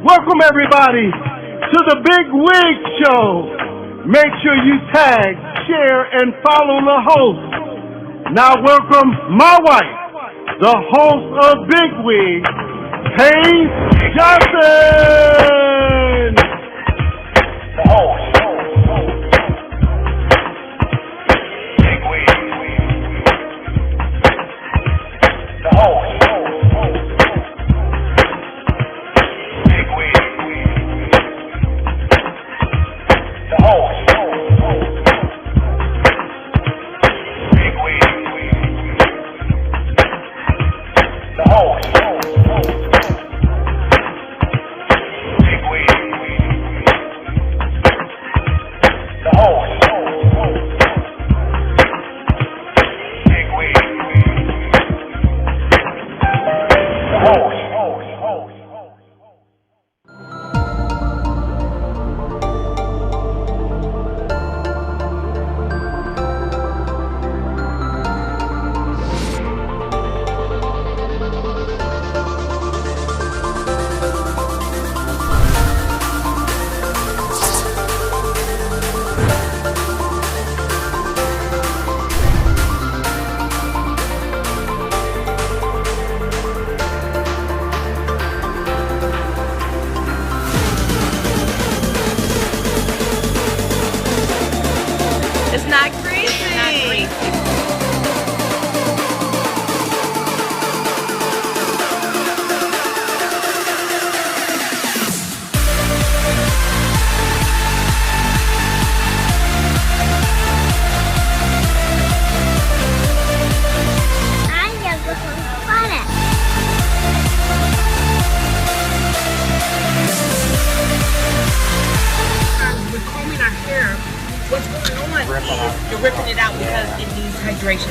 Welcome everybody to the Big Wig Show. Make sure you tag, share, and follow the host. Now welcome my wife, the host of Big Wig, Paige Johnson. The host. Big Wig. The host. It's not greasy. It's not greasy. We're combing our hair. What's going on is you're ripping it out because it needs hydration.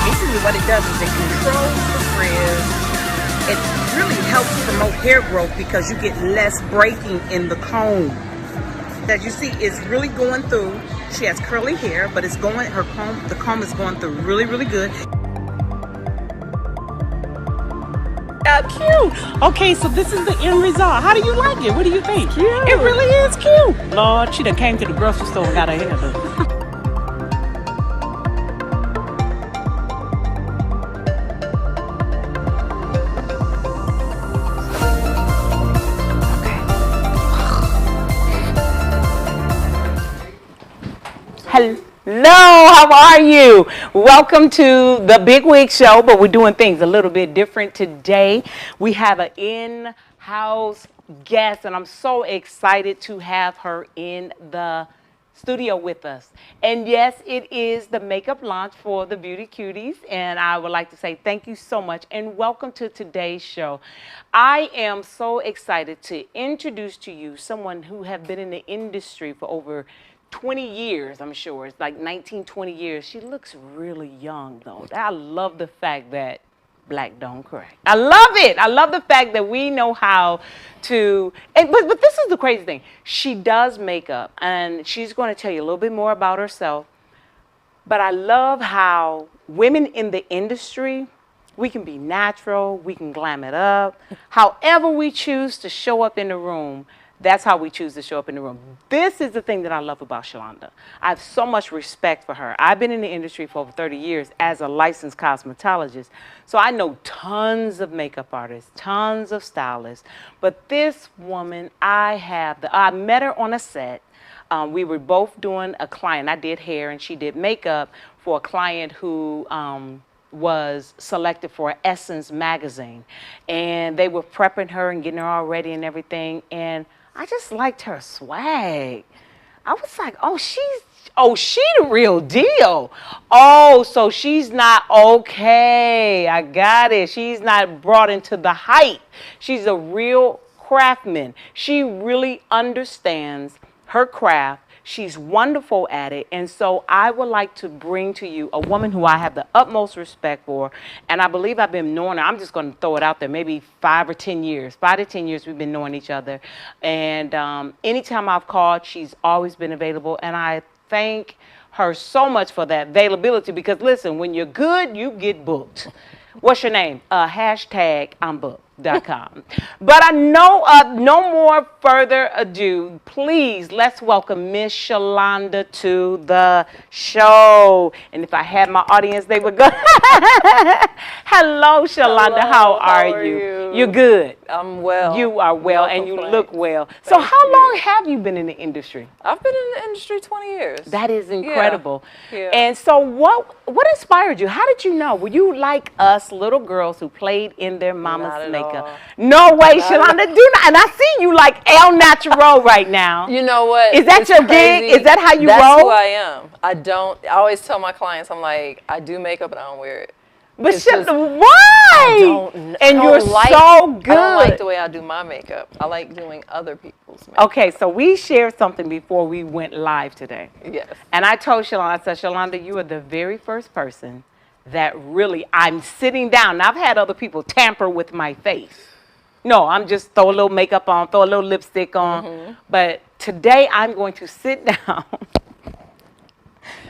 Basically what it does is it controls the frizz. It really helps promote hair growth because you get less breaking in the comb. As you see, it's really going through. She has curly hair, but it's going, the comb is going through really, really good. Cute. Okay, so this is the end result. How do you like it? What do you think? Cute. It really is cute. Lord, she done came to the grocery store and got her hair done. Hello, how are you? Welcome to the Big Wig Show, but we're doing things a little bit different today. We have an in-house guest, and I'm so excited to have her in the studio with us. And yes, it is the makeup launch for the Beauty Cuties, and I would like to say thank you so much and welcome to today's show. I am so excited to introduce to you someone who have been in the industry for over 20 years, I'm sure. It's like 19, 20 years. She looks really young, though. I love the fact that black don't crack. I love it. I love the fact that we know how to, but this is the crazy thing. She does makeup, and she's going to tell you a little bit more about herself. But I love how women in the industry, we can be natural, we can glam it up. However we choose to show up in the room, that's how we choose to show up in the room. This is the thing that I love about Shalonda. I have so much respect for her. I've been in the industry for over 30 years as a licensed cosmetologist. So I know tons of makeup artists, tons of stylists. But this woman, I met her on a set. We were both doing a client. I did hair and she did makeup for a client who was selected for Essence magazine. And they were prepping her and getting her all ready and everything. And I just liked her swag. I was like, oh, she the real deal. Oh, so she's not okay. I got it. She's not brought into the hype. She's a real craftsman. She really understands her craft. She's wonderful at it. And so I would like to bring to you a woman who I have the utmost respect for. And I believe I've been knowing her. I'm just going to throw it out there, maybe 5 or 10 years. 5 to 10 years we've been knowing each other. And anytime I've called, she's always been available. And I thank her so much for that availability because, listen, when you're good, you get booked. What's your name? Hashtag I'm booked.com. But I know no more further ado. Please, let's welcome Miss Shalonda to the show. And if I had my audience, they would go. Hello, Shalonda. Hello, how are you? You're good. I'm well. You are well, No and you complaints. look well. So how long have you been in the industry? I've been in the industry 20 years. That is incredible. Yeah. And so what inspired you? How did you know? Were you like us little girls who played in their mama's Not at makeup? all. No way, Not Shalonda. at all. Do not. And I see you like El Natural right now. You know what? Is that It's your crazy. gig? Is that how you That's roll? who I am. I always tell my clients, I'm like, I do makeup but I don't wear it. But It's just- why? And you're so good. I don't like the way I do my makeup. I like doing other people's makeup. Okay, so we shared something before we went live today. Yes. And I told Shalonda, I said, Shalonda, you are the very first person that really, I'm sitting down. Now, I've had other people tamper with my face. No, I'm just throw a little makeup on, throw a little lipstick on. Mm-hmm. But today I'm going to sit down.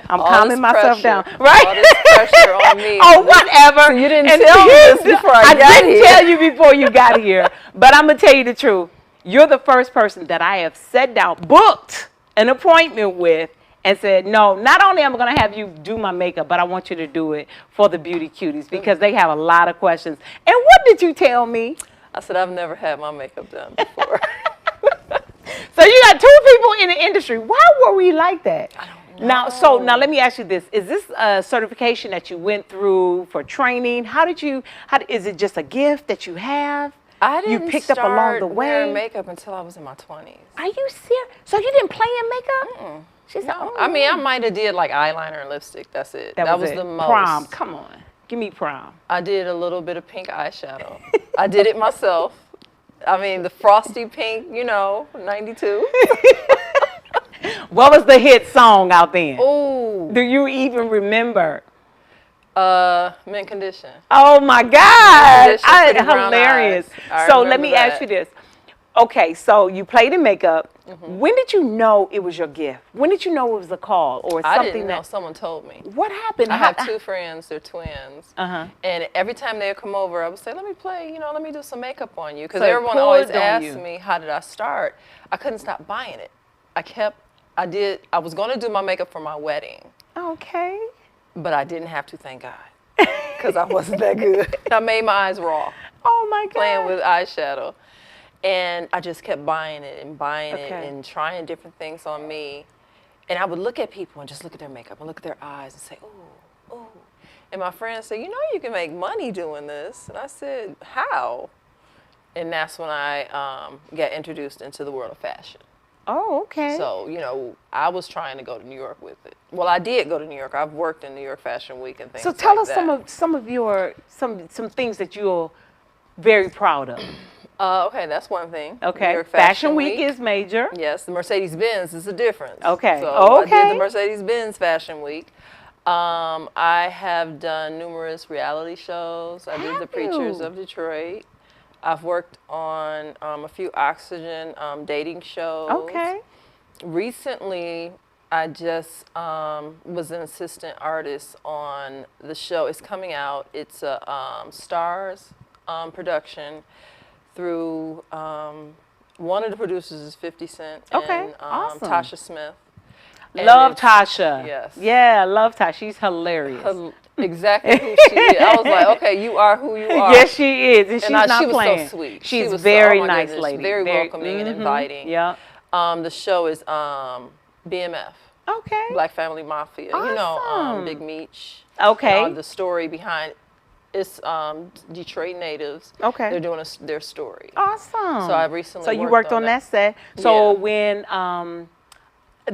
I'm All calming this myself pressure. down. Right? All this pressure on me. Oh, whatever. You didn't tell me this before I got didn't here. tell you before you got here. But I'm going to tell you the truth. You're the first person that I have sat down, booked an appointment with, and said, no, not only am I going to have you do my makeup, but I want you to do it for the Beauty Cuties because they have a lot of questions. And what did you tell me? I said, I've never had my makeup done before. So you got 2 people in the industry. Why were we like that? I don't know. Now let me ask you this. Is this a certification that you went through for training? Is it just a gift that you have? I didn't you picked up along the wearing way? makeup until I was in my 20s. Are you serious? So you didn't play in makeup? She said, No. I mean, I might have did like eyeliner and lipstick. That's it. that was the it. most. Prom. Come on. Give me prom. I did a little bit of pink eyeshadow. I did it myself. I mean, the frosty pink, 92. What was the hit song out then? Ooh, Do you even remember? mint condition. Oh my God. Condition, Pretty Brown Hilarious. Eyes. I So let remember me that. ask you this. Okay, so you played in makeup. Mm-hmm. When did you know it was your gift? When did you know it was a call or I something didn't know. that? Someone told me. What happened? I have 2 friends. They're twins. Uh-huh. And every time they would come over, I would say, let me play, let me do some makeup on you. Because So it everyone always pulled on asked you. me, how did I start? I couldn't stop buying it. I was going to do my makeup for my wedding, Okay. but I didn't have to, thank God. Because I wasn't that good. I made my eyes raw Oh my God. playing with eyeshadow. And I just kept buying it and buying it Okay. and trying different things on me. And I would look at people and just look at their makeup and look at their eyes and say, ooh, ooh. And my friends said, you can make money doing this. And I said, how? And that's when I got introduced into the world of fashion. Oh, okay. So, I was trying to go to New York with it. Well, I did go to New York. I've worked in New York Fashion Week and things So like tell us that. some of your some things that you're very proud of. Okay, that's one thing. Okay. New York Fashion Week is major. Yes, the Mercedes-Benz is the difference. Okay. So I Okay. did the Mercedes-Benz Fashion Week. I have done numerous reality shows. I did Have The Preachers you? of Detroit. I've worked on a few Oxygen dating shows. Okay. Recently, I just was an assistant artist on the show. It's coming out. It's a Stars production through one of the producers is 50 Cent Okay, and awesome. Tasha Smith. And Love it's- Tasha. Yes. Yeah, love Tasha. She's hilarious. Exactly who she is. I was like, okay, you are who you are. Yes, she is, and she's not she was playing. so sweet. She's She was very oh my nice goodness, lady. very welcoming and inviting. Yeah. The show is BMF, Okay. Black Family Mafia. Awesome. Big Meech. Okay. The story behind it's Detroit natives. Okay. They're doing their story. Awesome. So I recently So you worked worked on on that. that set. So Yeah. when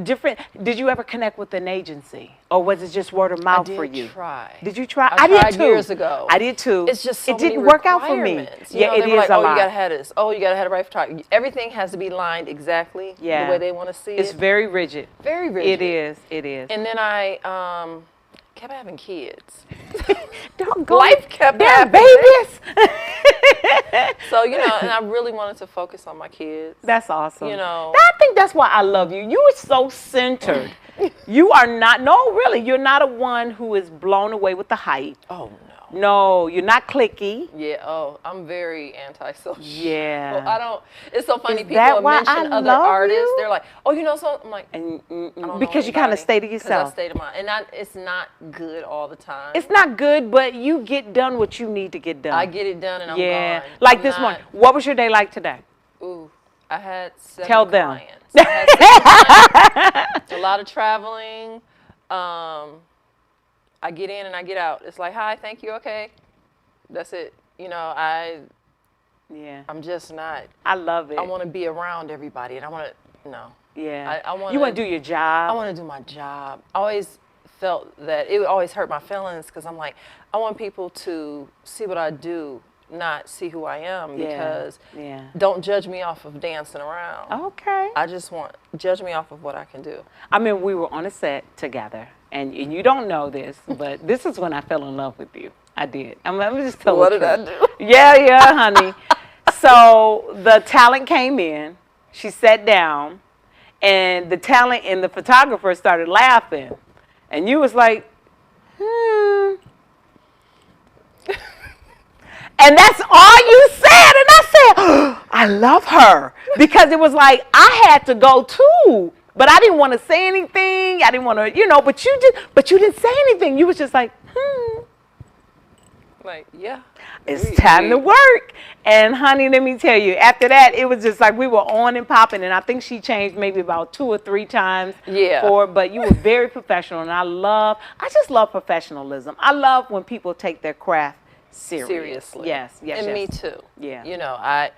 different. Did you ever connect with an agency, or was it just word of mouth for you? Try. Did you try? I tried did too. years ago. I did too. It's just so it didn't many work out for me. requirements. Yeah, they it were is like, a oh, lot. you gotta have this. Oh, you gotta have the right photography. Everything has to be lined exactly the way they want to see It's it. very rigid. Very rigid. It is. It is. And then I kept having kids. Don't go. Life kept They're happening. babies. So, and I really wanted to focus on my kids. That's awesome. I think that's why I love you. You are so centered. You are not. No, really, you're not a one who is blown away with the hype. Oh, no. No, you're not cliquey. Yeah, I'm very antisocial. Yeah. Well, I don't, it's so funny, Is people that why mention I other love artists. you? They're like, oh, so, I'm like, And I don't know because you kind of anybody. stay to 'Cause yourself. I stay to mine. And it's not good all the time. It's not good, but you get done what you need to get done. I get it done and I'm yeah. gone. Like I'm this not- morning. What was your day like today? Ooh, I had 7 Tell them. clients. I had 7 clients, a lot of traveling. I get in and I get out. It's like, hi, thank you, okay. That's it. Yeah. I'm just not. I love it. I want to be around everybody, and I want to. No. Yeah. I want. You want to do your job. I want to do my job. I always felt that it would always hurt my feelings because I'm like, I want people to see what I do, not see who I am. Because don't judge me off of dancing around. Okay. I just want judge me off of what I can do. I mean, we were on a set together, and you don't know this, but this is when I fell in love with you. I did. I'm just telling What the did I truth. do? Yeah, honey. So the talent came in. She sat down, and the talent and the photographer started laughing, and you was like, And that's all you said. And I said, oh, I love her. Because it was like, I had to go too. But I didn't want to say anything. I didn't want to, but you didn't say anything. You was just like, Like, yeah. It's time to work. And honey, let me tell you, after that, it was just like we were on and popping. And I think she changed maybe about 2 or 3 times. Yeah. But you were very professional. And I just love professionalism. I love when people take their craft seriously. Yes. And me too. Yeah.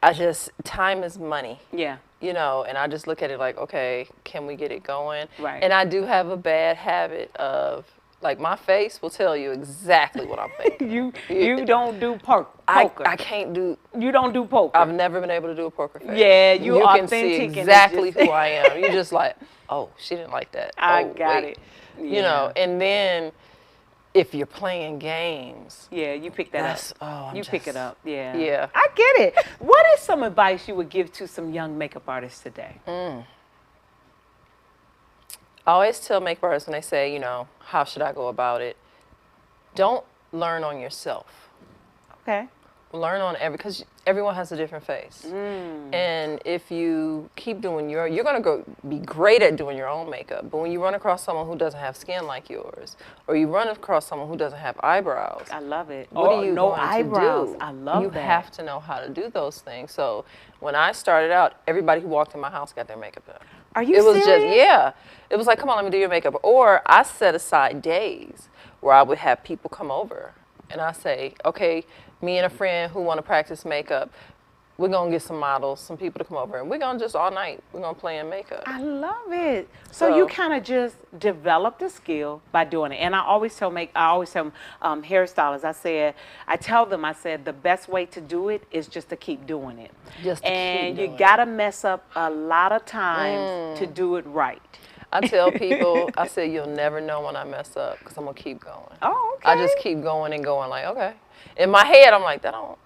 I just, time is money. Yeah. And I just look at it like, okay, can we get it going? Right. And I do have a bad habit of, like, my face will tell you exactly what I'm thinking. You don't do poker. I can't do. You don't do poker. I've never been able to do a poker face. Yeah, you authentic. can see and exactly just who I am. You're just like, oh, she didn't like that. I Oh, got wait. it. Yeah. And then if you're playing games. Yeah, you pick that That's- up. oh, I'm you pick it just- up. Yeah. Yeah. I get it. What is some advice you would give to some young makeup artists today? I always tell makeup artists when they say, how should I go about it? Don't learn on yourself. Okay. Learn on because everyone has a different face. And if you keep doing you're going to be great at doing your own makeup. But when you run across someone who doesn't have skin like yours, or you run across someone who doesn't have eyebrows, I love it. what are you no going eyebrows. to do? I love you that. You have to know how to do those things. So when I started out, everybody who walked in my house got their makeup done. Are you It was serious? just, yeah. It was like, come on, let me do your makeup. Or I set aside days where I would have people come over. And I say, okay, me and a friend who want to practice makeup, we're going to get some models, some people to come over. And we're going to just all night, we're going to play in makeup. I love it. So you kind of just developed a skill by doing it. And I always tell hairstylists, I tell them, the best way to do it is just to keep doing it. Just to keep and doing you it. got to mess up a lot of times to do it right. I tell people, I say, you'll never know when I mess up because I'm going to keep going. Oh, okay. I just keep going and going like, okay. In my head, I'm like, that ain't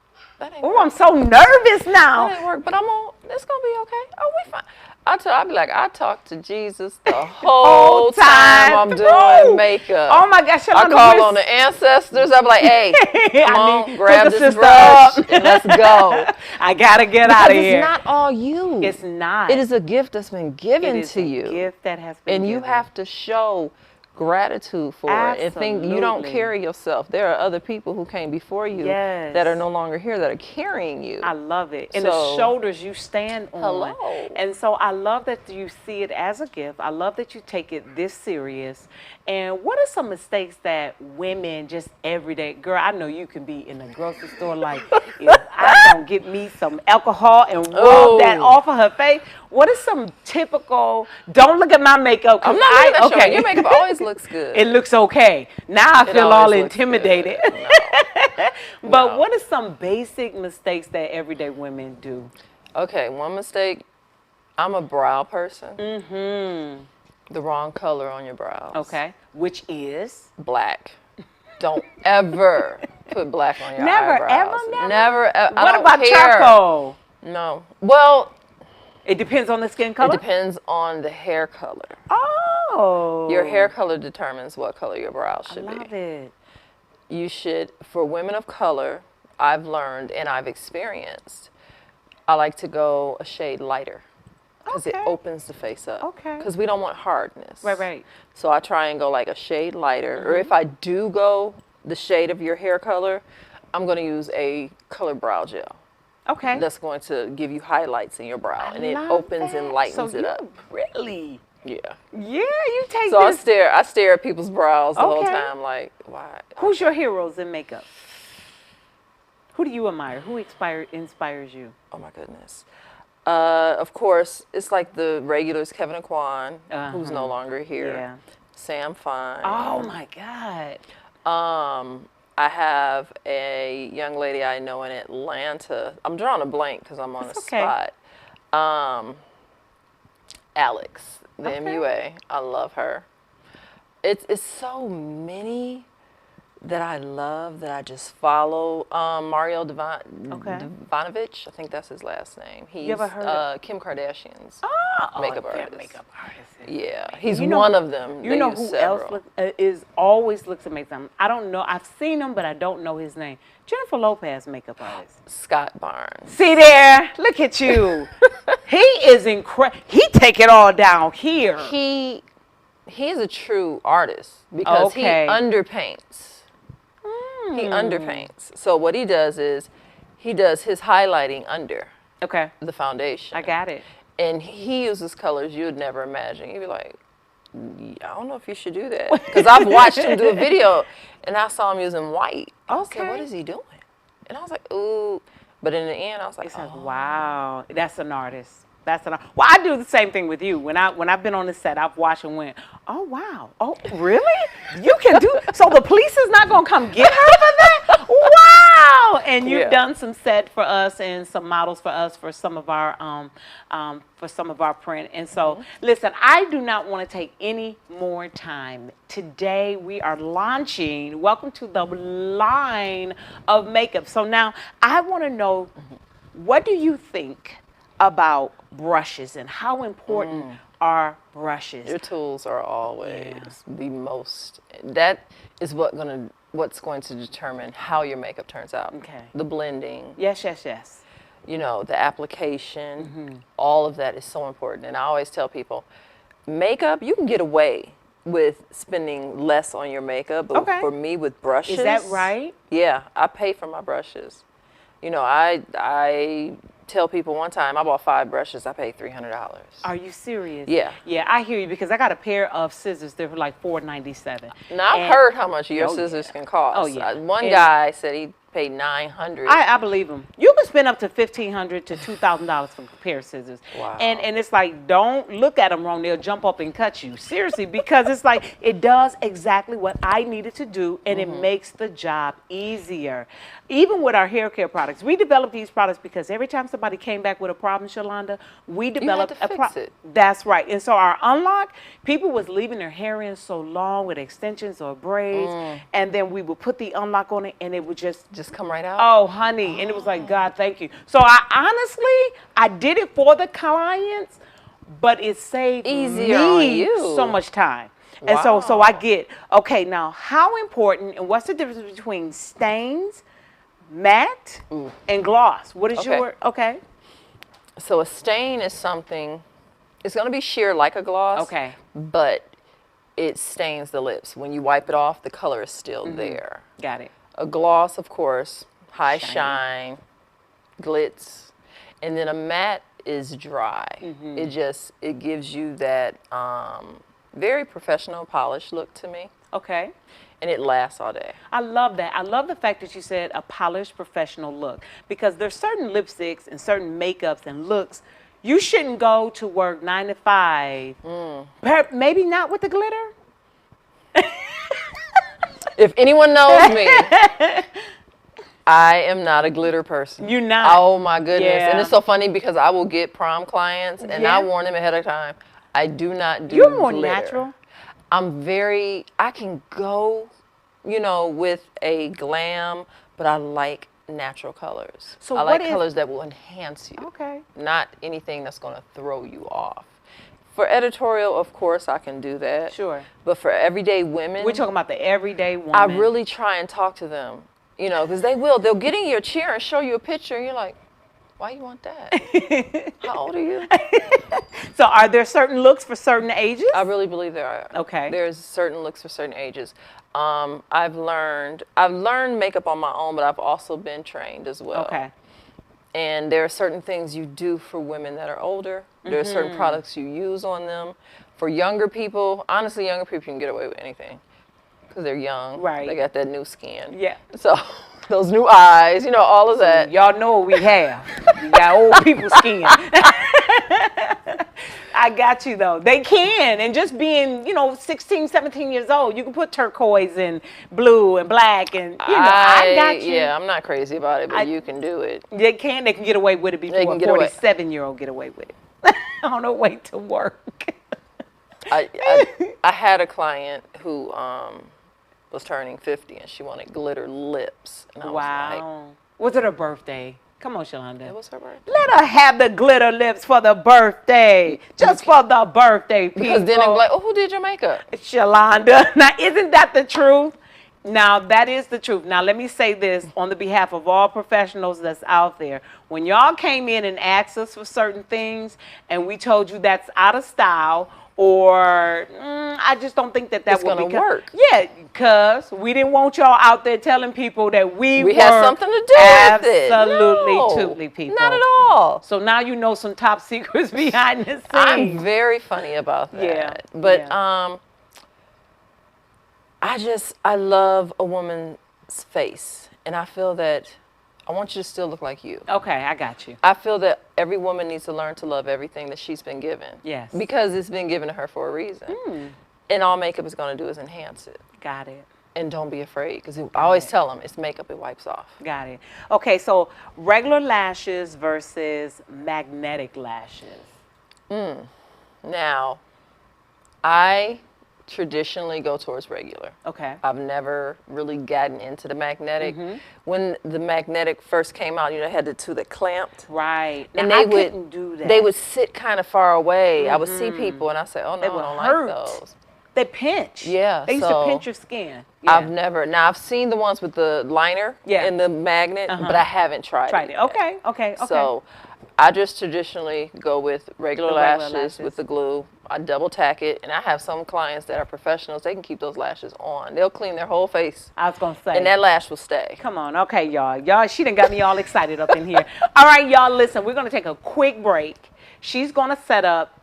Oh, work. I'm so nervous now. That ain't work, but it's going to be okay. Oh, we fine. I be like, I talk to Jesus the whole time I'm doing makeup. Oh my gosh, I call on the ancestors. I be like, hey, come on, grab this brush and let's go. I gotta get out of here. It's not all you. It's not. It is a gift that's been given It is to a you. gift that has been And you given. have to show gratitude for it and think you don't Absolutely. carry yourself. There are other people who came before you Yes. that are no longer here that are carrying you. I love it. And So- the shoulders you stand on. Hello. And so I love that you see it as a gift. I love that you take it this serious. And what are some mistakes that women just every day, girl, I know you can be in the grocery store like, I'm gonna get me some alcohol and rub that off of her face. What is some typical? Don't look at my makeup. I'm not looking at your makeup always looks good. It looks okay. Now I feel all always looks intimidated. good. No. But No. what are some basic mistakes that everyday women do? Okay, one mistake. I'm a brow person. The wrong color on your brows. Okay, which is Black. Don't ever put black on your never, eyebrows. ever. Never. I What don't about care. charcoal? No. Well, It depends on the skin it color. depends on the hair color. Oh, Your hair color determines what color your brows I should love be. it. You should, for women of color, I've learned and I've experienced, I like to go a shade lighter because it Okay. opens the face up. Okay. Because we don't want hardness. Right. So I try and go like a shade lighter. Or if I do go the shade of your hair color, I'm going to use a color brow gel. Okay. That's going to give you highlights in your brow. And it love opens that. and lightens so it you up. Really? Yeah. Yeah, you take So I this. stare at people's brows the whole Okay. time like, why? Who's your heroes in makeup? Who do you admire? Who inspires you? Oh my goodness. Of course, it's like the regulars, Kevin Aquan, who's no longer here. Yeah. Sam Fine. Oh my God. I have a young lady I know in Atlanta. I'm drawing a blank because I'm on the okay. spot. Alex, the MUA. I love her. It's so many that I love that I just follow. Mario Devanovich, I think that's his last name. He's ever heard of- Kim Kardashian's Oh, makeup that artist. makeup artist. Yeah, he's You know one who- of them. You They know use who several. else always looks amazing? I don't know. I've seen him, but I don't know his name. Jennifer Lopez, makeup artist. Scott Barnes. See there? Look at you. He is incredible. He take it all down here. He's a true artist because Okay. he underpaints. He underpaints. So what he does is he does his highlighting under Okay. the foundation. I got it. And he uses colors you'd never imagine. You'd be like, I don't know if you should do that. Because I've watched him do a video and I saw him using white. I said, Okay. what is he doing? And I was like, ooh. But in the end, I was like, It says, oh. wow, that's an artist. That's an. Well, I do the same thing with you. When I've been on the set, I've watched and went, oh wow, oh really? You can do. So the police is not gonna come get her for that? Wow! And you've Yeah. done some set for us and some models for us for some of our print. And so, listen, I do not want to take any more time. Today we are launching. Welcome to the line of makeup. So now I want to know, what do you think about brushes and how important are brushes? Your tools are always the most. That is what's going to determine how your makeup turns out. Okay. The blending, Yes. you know, the application, all of that is so important. And I always tell people, makeup, you can get away with spending less on your makeup, but Okay. for me with brushes. Is that right? Yeah, I pay for my brushes. You know, I tell people one time I bought 5 brushes, I paid $300. Are you serious? Yeah. Yeah, I hear you because I got a pair of scissors. They're like $4.97. Now I've And heard how much your Oh, scissors yeah. can cost. Oh, yeah. One And- guy said he paid $900. I believe them. You can spend up to $1,500 to $2,000 for a pair of scissors. Wow. And it's like, don't look at them wrong. They'll jump up and cut you. Seriously, because it's like, it does exactly what I needed to do, and it makes the job easier. Even with our hair care products, we developed these products because every time somebody came back with a problem, Shalonda, we developed to a fix problem. it. That's right. And so our unlock, people was leaving their hair in so long with extensions or braids, and then we would put the unlock on it, and it would just Just come right out. oh, honey. And it was like, God, thank you. So I did it for the clients, but it saved Easier on me you. so much time. And so Wow. I get, okay, now how important and what's the difference between stains, matte, and gloss? What is Okay. your, okay? So a stain is something, it's going to be sheer like a gloss. Okay. But it stains the lips. When you wipe it off, the color is still there. Got it. A gloss, of course, high Shiny. shine, glitz. And then a matte is dry. It gives you that very professional, polished look to me. Okay. and it lasts all day. I love that. I love the fact that you said a polished professional look, because there's certain lipsticks and certain makeups and looks you shouldn't go to work 9 to 5. Maybe not with the glitter. If anyone knows me, I am not a glitter person. You're not? Oh my goodness. Yeah. And it's so funny because I will get prom clients and Yeah. I warn them ahead of time. I do not do You're more glitter. natural. I can go, with a glam, but I like natural colors. So I what like is- colors that will enhance you. Okay. Not anything that's going to throw you off. For editorial, of course, I can do that. Sure. But for everyday women, We're talking about the everyday woman. I really try and talk to them, because they'll get in your chair and show you a picture, and you're like, why you want that? How old are you? So are there certain looks for certain ages? I really believe there are. Okay. There's certain looks for certain ages. I've learned makeup on my own, but I've also been trained as well. Okay. And there are certain things you do for women that are older. There are certain products you use on them. For younger people, honestly, younger people can get away with anything because they're young. Right. They got that new skin. Yeah. So those new eyes, all of that. Y'all know what we have. We got old people skin. I got you though. They can. And just being, 16, 17 years old, you can put turquoise and blue and black and, I got you. Yeah, I'm not crazy about it, but you can do it. They can get away with it before They a can get away. 47-year-old get away with it. On her way to work. I had a client who was turning 50 and she wanted glitter lips. And I was like, Wow. Was it her birthday? Come on, Shalonda. it was her birthday. Let her have the glitter lips for the birthday. Just for the birthday, people. Because then they'd be like, oh, who did your makeup? Shalonda. Now, isn't that the truth? Now, that is the truth. Now, let me say this on the behalf of all professionals that's out there. When y'all came in and asked us for certain things and we told you that's out of style, or I just don't think that It's will gonna work. Yeah, because we didn't want y'all out there telling people that we had something to do with it. Absolutely, No, totally, people. Not at all. So now you know some top secrets behind the scenes. I'm very funny about that. Yeah, But yeah. I love a woman's face. And I feel that I want you to still look like you. Okay, I got you. I feel that every woman needs to learn to love everything that she's been given. Yes. Because it's been given to her for a reason. And all makeup is going to do is enhance it. Got it. And don't be afraid. Because I always tell them, it's makeup, it wipes off. Got it. Okay, so regular lashes versus magnetic lashes. Now, I traditionally go towards regular. Okay. I've never really gotten into the magnetic. When the magnetic first came out, they had the two that clamped. Right. And Now, they I would couldn't do that. They would sit kind of far away. I would see people and I say, "Oh no, They I would don't hurt. like those." They pinch. Yeah, They used to so pinch your skin. Yeah. I've seen the ones with the liner Yeah. and the magnet, but I haven't tried Tried it. yet. Okay. Okay. So I just traditionally go with regular The regular lashes with the glue. I double tack it, and I have some clients that are professionals. They can keep those lashes on. They'll clean their whole face, I was gonna say. and that lash will stay. Come on, okay, y'all. Y'all, she done got me all excited up in here. All right, y'all, listen, we're gonna take a quick break. She's gonna set up,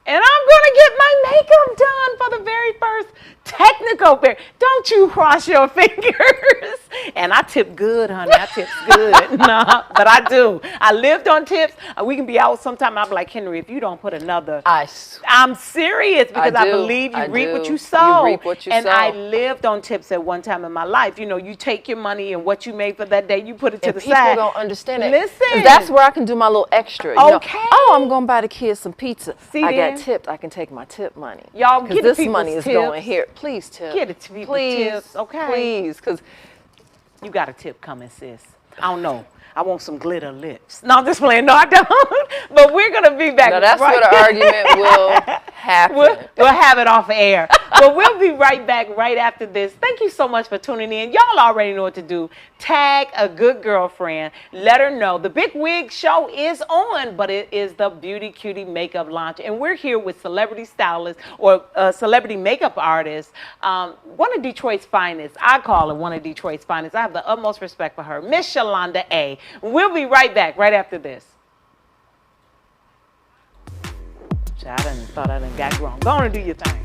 and I'm gonna get my makeup done for the very first technical pair. Don't you cross your fingers. And I tip good, honey. I tips good. Nah, but I do. I lived on tips. We can be out sometime. I'm like, Henry, if you don't put another. I'm serious because I do. believe you I reap what do. you sow. You reap what you and sow. I lived on tips at one time in my life. You take your money and what you made for that day, you put it to And the people side. don't understand it. Listen. 'Cause that's where I can do my little extra. You know, Okay. oh, I'm going to buy the kids some pizza. See I then? got tipped. I can take my tip money. Y'all Because get the this people's money is tips. going here. Please tip. Get it to people Please. tips, okay? Please. Because You got a tip coming, sis. I don't know. I want some glitter lips. No, I'm just playing. No, I don't. But we're going to be back. now that's right. where the argument will happen. We'll have it off air. But we'll be right back right after this. Thank you so much for tuning in. Y'all already know what to do. Tag a good girlfriend. Let her know. The Big Wig Show is on, but it is the Beauty Cutie Makeup Launch. And we're here with celebrity stylists or celebrity makeup artists. One of Detroit's finest. I call her one of Detroit's finest. I have the utmost respect for her. Miss Shalonda A. We'll be right back right after this. I thought I done got wrong. Go on and do your thing.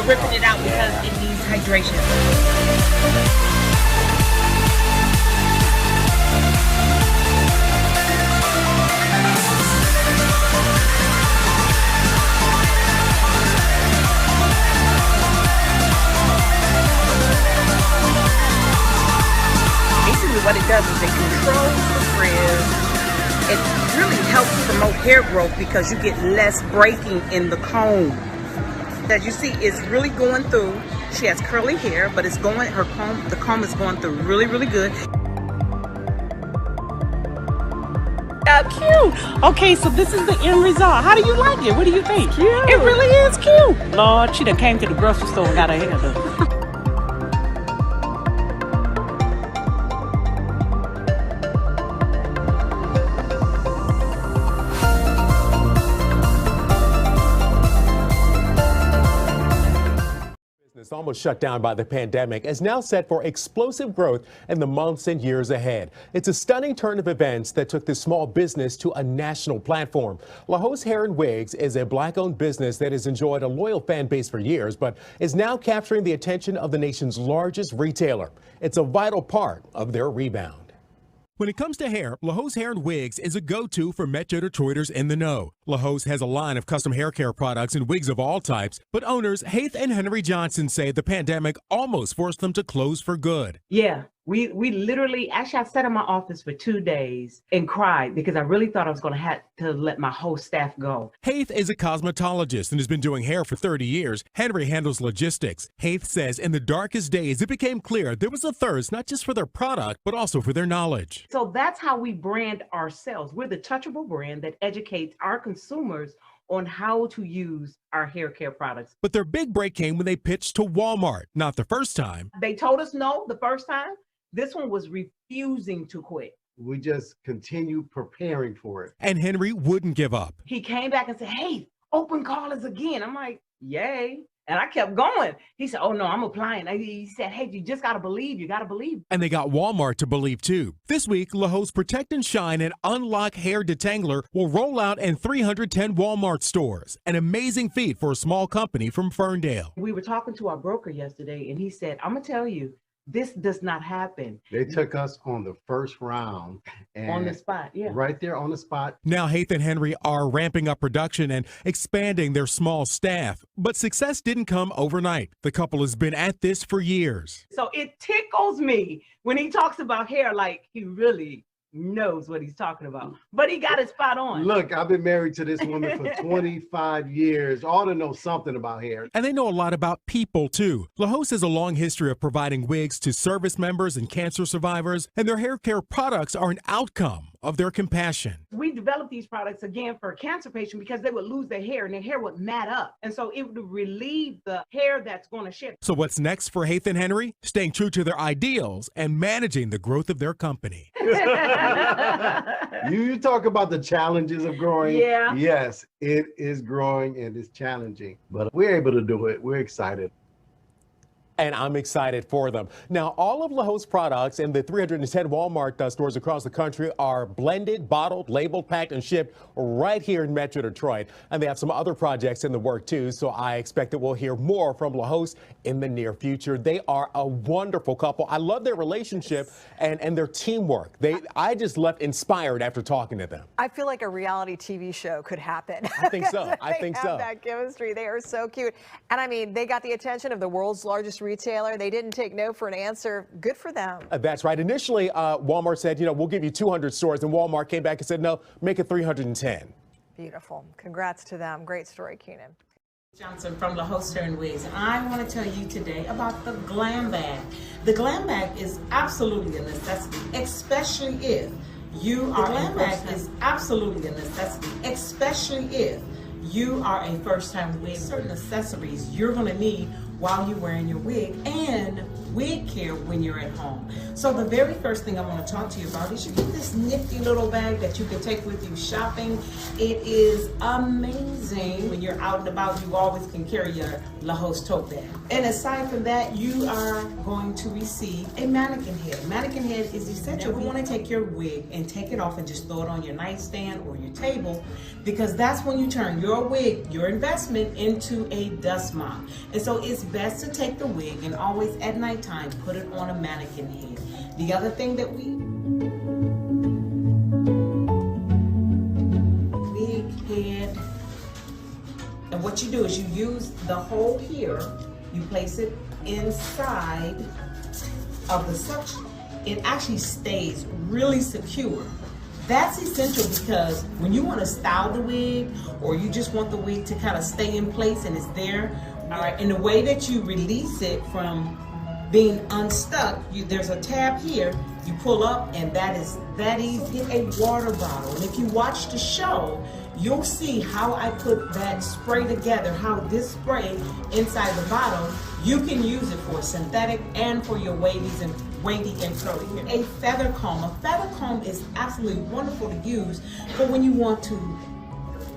ripping it out because it needs hydration. Basically what it does is it controls the frizz. It really helps promote hair growth because you get less breaking in the comb. As you see, it's really going through. She has curly hair, but it's going, the comb is going through really, really good. Cute. Okay, so this is the end result. How do you like it? What do you think? Cute. It really is cute. Lord, she done came to the grocery store and got her hair done. Almost shut down by the pandemic, is now set for explosive growth in the months and years ahead. It's a stunning turn of events that took this small business to a national platform. La Hose Hair and Wigs is a black-owned business that has enjoyed a loyal fan base for years, but is now capturing the attention of the nation's largest retailer. It's a vital part of their rebound. When it comes to hair, La Hose Hair and Wigs is a go-to for Metro Detroiters in the know. La Hose has a line of custom hair care products and wigs of all types, but owners Heath and Henry Johnson say the pandemic almost forced them to close for good. Yeah, we literally, actually I sat in my office for 2 days and cried because I really thought I was going to have to let my whole staff go. Heath is a cosmetologist and has been doing hair for 30 years. Henry handles logistics. Heath says in the darkest days, it became clear there was a thirst not just for their product, but also for their knowledge. So that's how we brand ourselves. We're the touchable brand that educates our consumers on how to use our hair care products. But their big break came when they pitched to Walmart. Not the first time. They told us no the first time. This one was refusing to quit. We just continue preparing for it. And Henry wouldn't give up. He came back and said, hey, open callers again. I'm like, yay. And I kept going. He said, oh no, I'm applying. He said, hey, you just gotta believe, you gotta believe. And they got Walmart to believe too. This week, La Hose Protect and Shine and Unlock Hair Detangler will roll out in 310 Walmart stores. An amazing feat for a small company from Ferndale. We were talking to our broker yesterday and he said, I'm gonna tell you, this does not happen. They took us on the first round. And on the spot, yeah. Right there on the spot. Now Heath and Henry are ramping up production and expanding their small staff. But success didn't come overnight. The couple has been at this for years. So it tickles me when he talks about hair like he really knows what he's talking about. But he got it spot on. Look, I've been married to this woman for 25 years. Ought to know something about hair. And they know a lot about people too. La Hose has a long history of providing wigs to service members and cancer survivors, and their hair care products are an outcome of their compassion. We developed these products again for a cancer patient because they would lose their hair and their hair would mat up. And so it would relieve the hair that's going to shed. So what's next for Heath and Henry? Staying true to their ideals and managing the growth of their company. You talk about the challenges of growing. Yeah. Yes, it is growing and it's challenging, but we're able to do it. We're excited. And I'm excited for them. Now, all of La Hose products in the 310 Walmart stores across the country are blended, bottled, labeled, packed, and shipped right here in Metro Detroit. And they have some other projects in the work, too, so I expect that we'll hear more from La Hose in the near future. They are a wonderful couple. I love their relationship and their teamwork. I just left inspired after talking to them. I feel like a reality TV show could happen. I think so. I think so. They have that chemistry. They are so cute. And I mean, they got the attention of the world's largest retailer. They didn't take no for an answer. Good for them. That's right. Initially, Walmart said, we'll give you 200 stores. And Walmart came back and said, no, make it 310. Beautiful. Congrats to them. Great story, Keenan. Johnson from La Hose Hair and Wigs, and I want to tell you today about the glam bag. The glam bag is absolutely a necessity, especially if you are a especially if you are a first-time wig. Certain accessories you're going to need while you're wearing your wig, and wig care when you're at home. So the very first thing I want to talk to you about is you get this nifty little bag that you can take with you shopping. It is amazing. When you're out and about, you always can carry your La Hose tote bag. And aside from that, you are going to receive a mannequin head. Mannequin head is essential. We want to take your wig and take it off and just throw it on your nightstand or your table, because that's when you turn your wig, your investment, into a dust mop. And so it's best to take the wig and always at nighttime put it on a mannequin head. The other thing that wig head, and what you do is you use the hole here, you place it inside of the suction. It actually stays really secure. That's essential because when you want to style the wig, or you just want the wig to kind of stay in place and it's there, all right, and the way that you release it from being unstuck, there's a tab here, you pull up, and that is that easy. Get a water bottle, and if you watch the show, you'll see how I put that spray together, how this spray inside the bottle, you can use it for synthetic and for your wavy and curly hair. A feather comb. A feather comb is absolutely wonderful to use for when you want to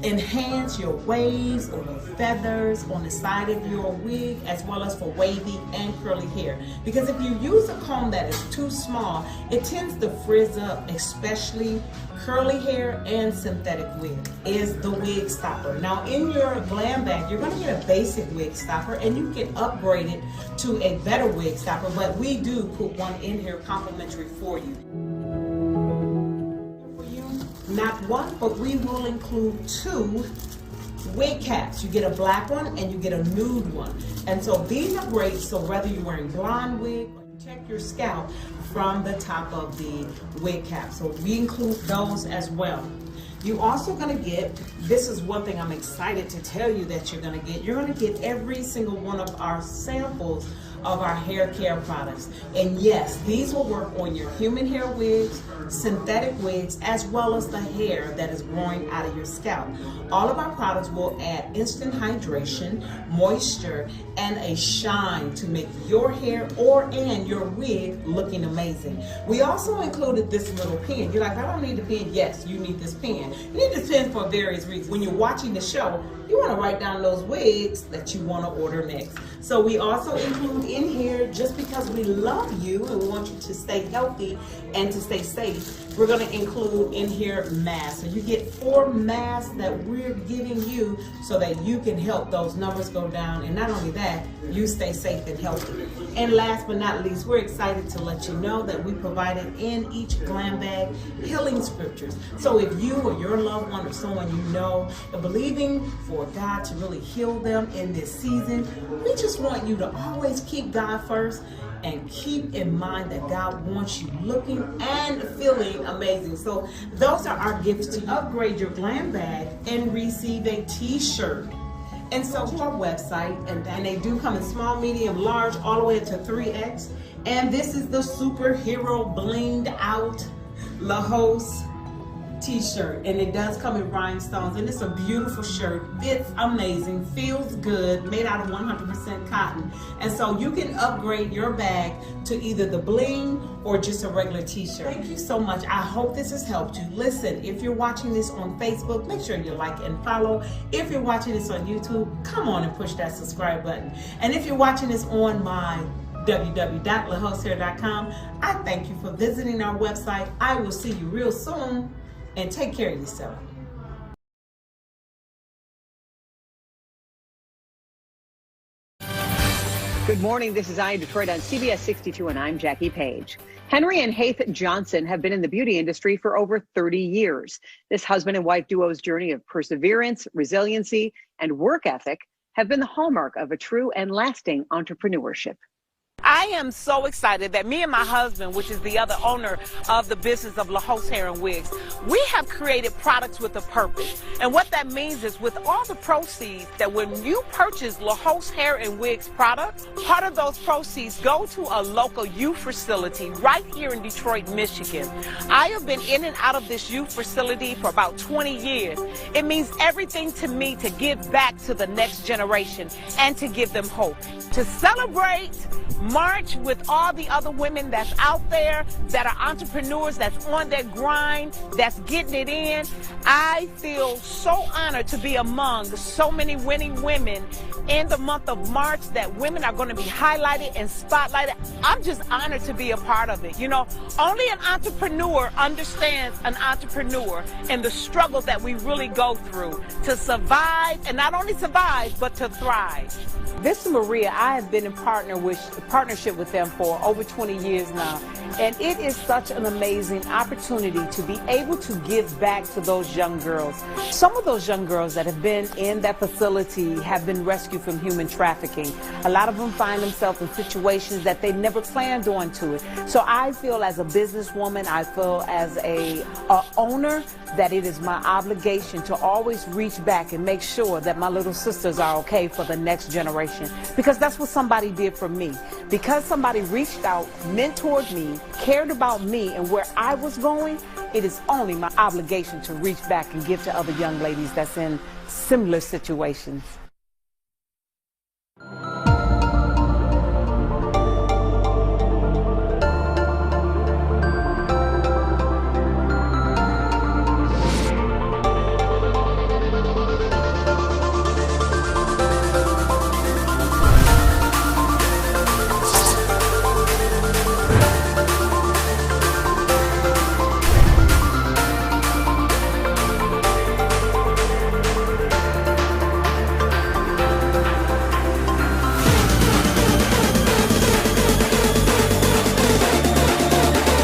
enhance your waves or your feathers on the side of your wig, as well as for wavy and curly hair. Because if you use a comb that is too small, it tends to frizz up, especially curly hair and synthetic wig. Is the wig stopper. Now in your glam bag, you're going to get a basic wig stopper, and you can upgrade it to a better wig stopper, but we do put one in here complimentary for you. Not one, but we will include 2 wig caps. You get a black one and you get a nude one. And so these are great, so whether you're wearing blonde wig, or protect your scalp from the top of the wig cap. So we include those as well. You're also gonna get, this is one thing I'm excited to tell you that you're gonna get every single one of our samples of our hair care products. And yes, these will work on your human hair wigs, synthetic wigs, as well as the hair that is growing out of your scalp. All of our products will add instant hydration, moisture, and a shine to make your hair and your wig looking amazing. We also included this little pen. You're like, I don't need a pen. Yes, you need this pen. You need this pen for various reasons. When you're watching the show, you want to write down those wigs that you want to order next. So we also include in here, just because we love you and we want you to stay healthy and to stay safe, we're going to include in here masks. So you get 4 masks that we're giving you so that you can help those numbers go down, and not only that, you stay safe and healthy. And last but not least, we're excited to let you know that we provided in each glam bag healing scriptures. So if you or your loved one or someone you know are believing for God to really heal them in this season, we just want you to always keep God first and keep in mind that God wants you looking and feeling amazing. So those are our gifts to upgrade your glam bag and receive a t-shirt. And so to our website, and they do come in small, medium, large, all the way to 3X. And this is the superhero blinged out La Hose t-shirt, and it does come in rhinestones, and it's a beautiful shirt. It's amazing, feels good, made out of 100% cotton. And so you can upgrade your bag to either the bling or just a regular t-shirt. Thank you so much. I hope this has helped you. Listen, if you're watching this on Facebook, make sure you like and follow. If you're watching this on YouTube, come on and push that subscribe button. And if you're watching this on my www.lahosehair.com, I thank you for visiting our website. I will see you real soon, and take care of yourself. Good morning. This is Eye Detroit on CBS 62, and I'm Jackie Page. Henry and Haith Johnson have been in the beauty industry for over 30 years. This husband and wife duo's journey of perseverance, resiliency, and work ethic have been the hallmark of a true and lasting entrepreneurship. I am so excited that me and my husband, which is the other owner of the business of La Host Hair and Wigs, we have created products with a purpose. And what that means is with all the proceeds that when you purchase La Host Hair and Wigs products, part of those proceeds go to a local youth facility right here in Detroit, Michigan. I have been in and out of this youth facility for about 20 years. It means everything to me to give back to the next generation and to give them hope. To celebrate, march with all the other women that's out there, that are entrepreneurs, that's on their grind, that's getting it in. I feel so honored to be among so many winning women in the month of March, that women are going to be highlighted and spotlighted. I'm just honored to be a part of it. You know, only an entrepreneur understands an entrepreneur and the struggle that we really go through to survive, and not only survive, but to thrive. Vista Maria, I have been in partnership with them for over 20 years now, and it is such an amazing opportunity to be able to give back to those young girls. Some of those young girls that have been in that facility have been rescued from human trafficking. A lot of them find themselves in situations that they never planned on to it. So I feel as a businesswoman, I feel as a owner, that it is my obligation to always reach back and make sure that my little sisters are okay for the next generation. Because that's what somebody did for me. Because somebody reached out, mentored me, cared about me and where I was going, it is only my obligation to reach back and give to other young ladies that's in similar situations.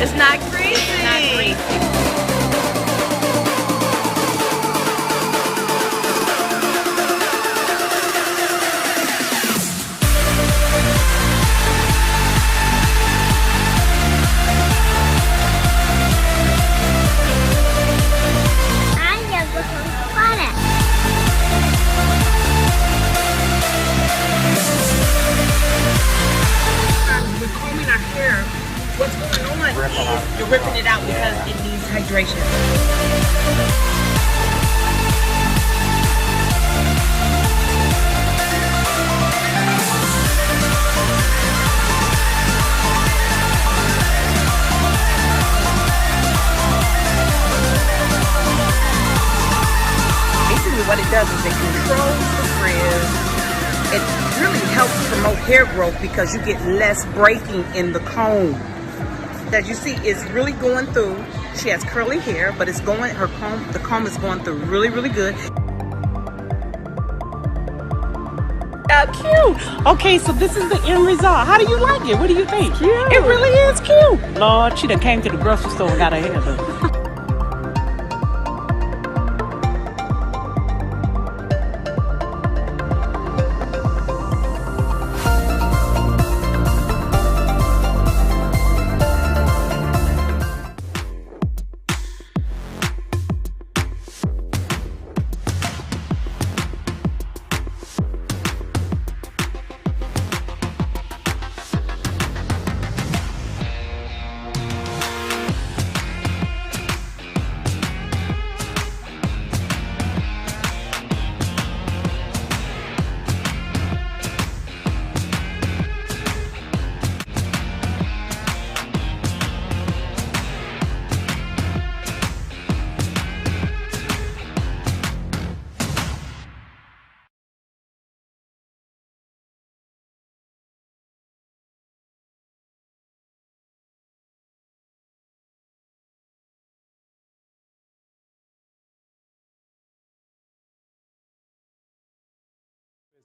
It's not greasy. It's not greasy. We're combing our hair. What's going on is you're ripping it out because it needs hydration. Basically what it does is it controls the frizz. It really helps promote hair growth because you get less breaking in the comb. As you see, it's really going through. She has curly hair, but it's going, the comb is going through really, really good. Cute. Okay, so this is the end result. How do you like it? What do you think? Cute. It really is cute. Lord, she done came to the grocery store and got her hair done.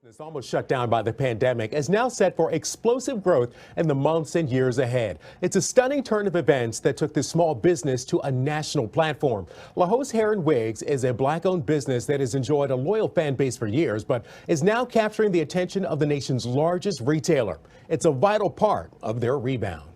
Business almost shut down by the pandemic is now set for explosive growth in the months and years ahead. It's a stunning turn of events that took this small business to a national platform. La Hose Hair and Wigs is a black-owned business that has enjoyed a loyal fan base for years, but is now capturing the attention of the nation's largest retailer. It's a vital part of their rebound.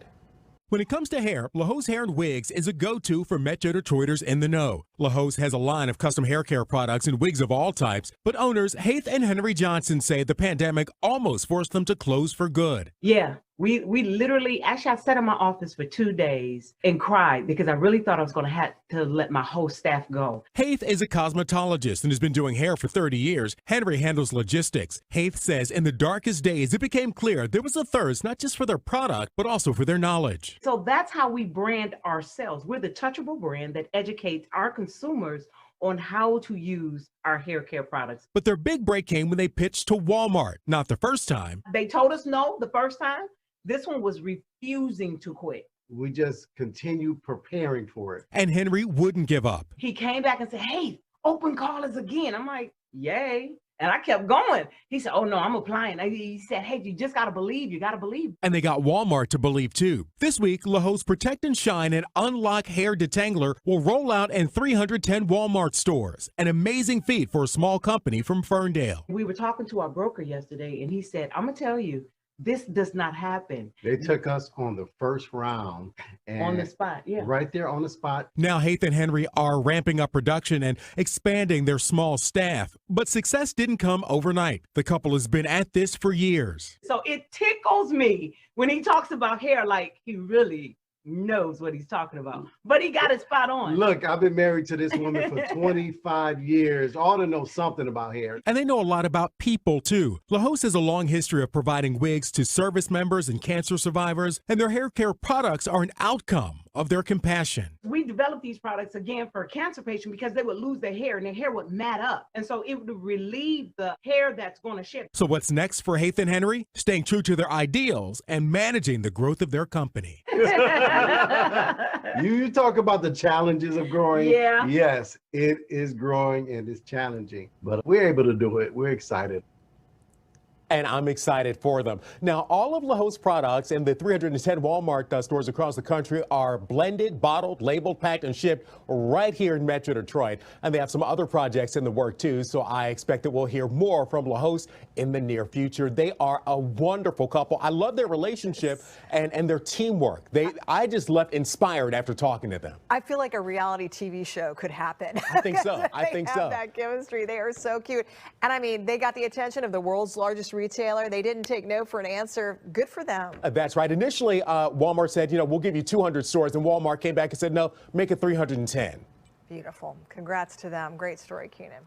When it comes to hair, La Hose Hair and Wigs is a go-to for Metro Detroiters in the know. La Hose has a line of custom hair care products and wigs of all types, but owners Heath and Henry Johnson say the pandemic almost forced them to close for good. Yeah, we literally, actually, I sat in my office for 2 days and cried because I really thought I was going to have to let my whole staff go. Heath is a cosmetologist and has been doing hair for 30 years. Henry handles logistics. Heath says in the darkest days, it became clear there was a thirst not just for their product, but also for their knowledge. So that's how we brand ourselves. We're the touchable brand that educates our consumers on how to use our hair care products. But their big break came when they pitched to Walmart. Not the first time. They told us no the first time. This one was refusing to quit. We just continue preparing for it. And Henry wouldn't give up. He came back and said, hey, open callers again. I'm like, yay. And I kept going. He said, oh no, I'm applying. He said, hey, you just got to believe. You got to believe. And they got Walmart to believe too. This week, La Hose Protect and Shine and Unlock Hair Detangler will roll out in 310 Walmart stores. An amazing feat for a small company from Ferndale. We were talking to our broker yesterday and he said, I'm going to tell you, this does not happen. They took us on the first round. And on the spot, yeah. Right there on the spot. Now Heath and Henry are ramping up production and expanding their small staff. But success didn't come overnight. The couple has been at this for years. So it tickles me when he talks about hair like he really knows what he's talking about. But he got it spot on. Look, I've been married to this woman for 25 years. Ought to know something about hair. And they know a lot about people too. La Hose has a long history of providing wigs to service members and cancer survivors, and their hair care products are an outcome of their compassion. We developed these products again for a cancer patient because they would lose their hair and their hair would mat up. And so it would relieve the hair that's going to shed. So what's next for Heath and Henry? Staying true to their ideals and managing the growth of their company. You talk about the challenges of growing. Yeah. Yes, it is growing and it's challenging, but we're able to do it. We're excited. And I'm excited for them. Now, all of La Hose products in the 310 Walmart stores across the country are blended, bottled, labeled, packed, and shipped right here in Metro Detroit. And they have some other projects in the work, too, so I expect that we'll hear more from La Hose in the near future. They are a wonderful couple. I love their relationship and their teamwork. I just left inspired after talking to them. I feel like a reality TV show could happen. I think so. I think so. They have that chemistry. They are so cute. And I mean, they got the attention of the world's largest retailer. They didn't take no for an answer. Good for them. That's right. Initially, Walmart said, we'll give you 200 stores. And Walmart came back and said, no, make it 310. Beautiful. Congrats to them. Great story, Keenan.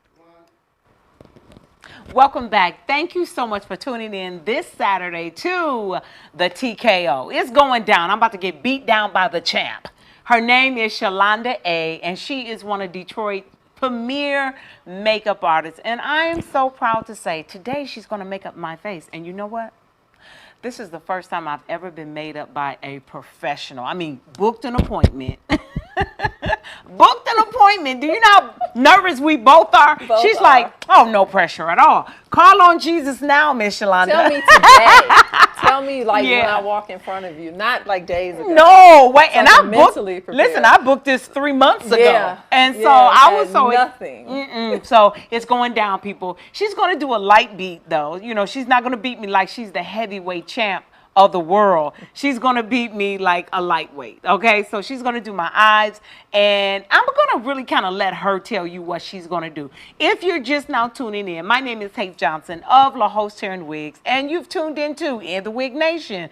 Welcome back. Thank you so much for tuning in this Saturday to the TKO. It's going down. I'm about to get beat down by the champ. Her name is Shalonda A., and she is one of Detroit's premier makeup artists. And I am so proud to say today she's going to make up my face. And you know what? This is the first time I've ever been made up by a professional. I mean, booked an appointment. Booked an appointment. Do you know how nervous we both are? She's like, oh, no pressure at all. Call on Jesus now, Miss Shalonda. Tell me today. Tell me when I walk in front of you, not like days ago. No, wait, and I booked. Prepared. Listen, I booked this 3 months ago, and so I was so nothing. So it's going down, people. She's going to do a light beat, though. She's not going to beat me like she's the heavyweight champ of the world. She's going to beat me like a lightweight. Okay, so she's going to do my eyes, and I'm going to really kind of let her tell you what she's going to do. If you're just now tuning in, my name is Heath Johnson of La Hose Hair and Wigs, and you've tuned into In the Wig Nation.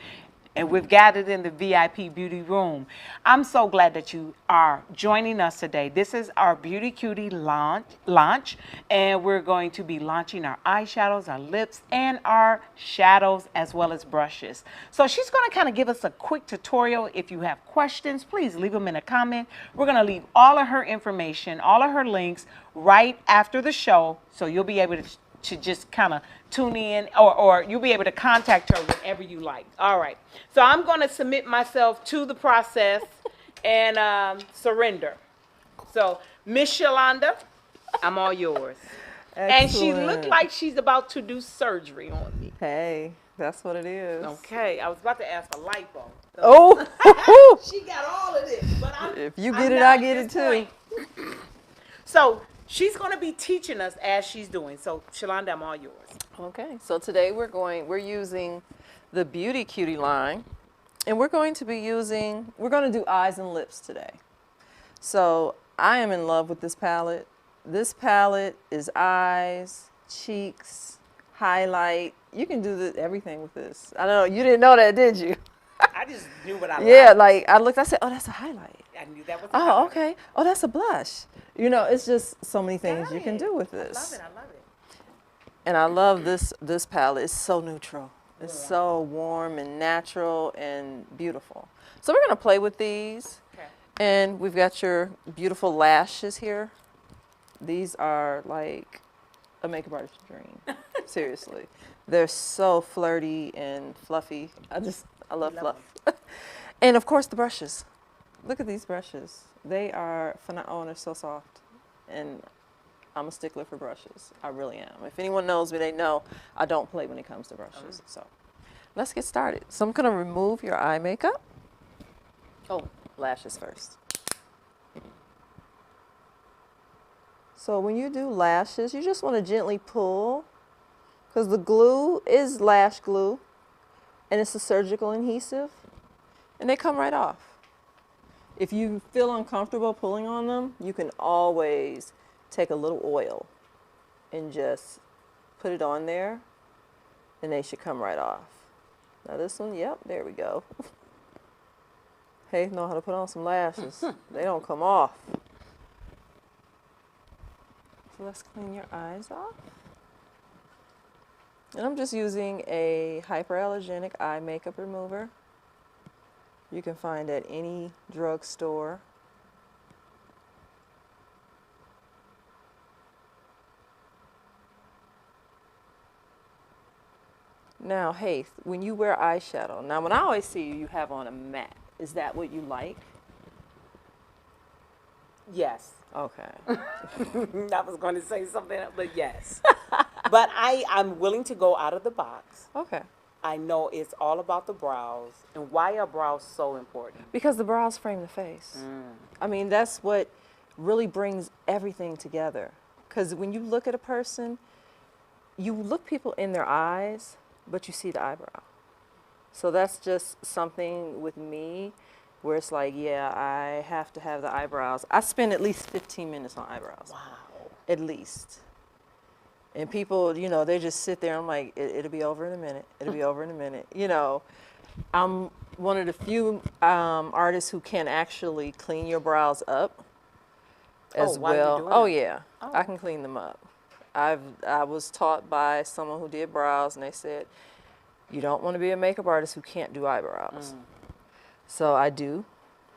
And we've gathered in the VIP beauty room. I'm so glad that you are joining us today. This is our Beauty Cutie launch, and we're going to be launching our eyeshadows, our lips, and our shadows, as well as brushes. So she's going to kind of give us a quick tutorial. If you have questions, please leave them in a comment. We're going to leave all of her information, all of her links right after the show, so you'll be able to just kind of tune in, or you'll be able to contact her whenever you like. All right. So I'm going to submit myself to the process and surrender. So, Miss Shalonda, I'm all yours. And she looked Excellent. like she's about to do surgery on me. Hey, that's what it is. Okay, I was about to ask for lipo. Oh, She got all of this, but if you I'm get it, not I at get this it too. point. So she's going to be teaching us as she's doing. So Shalonda, I'm all yours. Okay, so today we're using the Beauty Cutie line, and we're going to do eyes and lips today. So I am in love with this palette. This palette is eyes, cheeks, highlight. You can do everything with this. I don't know, you didn't know that, did you? I just knew what I Yeah, liked. I said, oh, that's a highlight. I knew that was. Oh, okay. Oh, that's a blush. You know, it's just so many things you can do with I this. love it. I love it. And I love this palette. It's so neutral. It's so warm and natural and beautiful. So we're gonna play with these. Okay. And we've got your beautiful lashes here. These are like a makeup artist's dream. Seriously. They're so flirty and fluffy. I love fluff. And of course the brushes. Look at these brushes. They are phenomenal. Oh, and they're so soft. And I'm a stickler for brushes. I really am. If anyone knows me, they know I don't play when it comes to brushes. So let's get started. So I'm gonna remove your eye makeup. Oh, lashes first. So when you do lashes, you just want to gently pull, because the glue is lash glue, and it's a surgical adhesive, and they come right off. If you feel uncomfortable pulling on them, you can always take a little oil and just put it on there, and they should come right off. Now this one, yep, there we go. Hey, know how to put on some lashes. They don't come off. So let's clean your eyes off. And I'm just using a hyperallergenic eye makeup remover. You can find at any drugstore. Now, Haith, when you wear eyeshadow, now when I always see you, you have on a matte. Is that what you like? Yes. Okay. I was going to say something else, but yes. But I'm willing to go out of the box. Okay. I know it's all about the brows. And why are brows so important? Because the brows frame the face. I mean, that's what really brings everything together. Because when you look at a person, you look people in their eyes, but you see the eyebrow. So that's just something with me where it's like, yeah, I have to have the eyebrows. I spend at least 15 minutes on eyebrows. Wow. At least. And people, you know, they just sit there. I'm like, it'll be over in a minute. It'll be over in a minute. You know, I'm one of the few artists who can actually clean your brows up as while you're well. doing Oh, it? yeah. I can clean them up. I was taught by someone who did brows, and they said, you don't want to be a makeup artist who can't do eyebrows. So I do.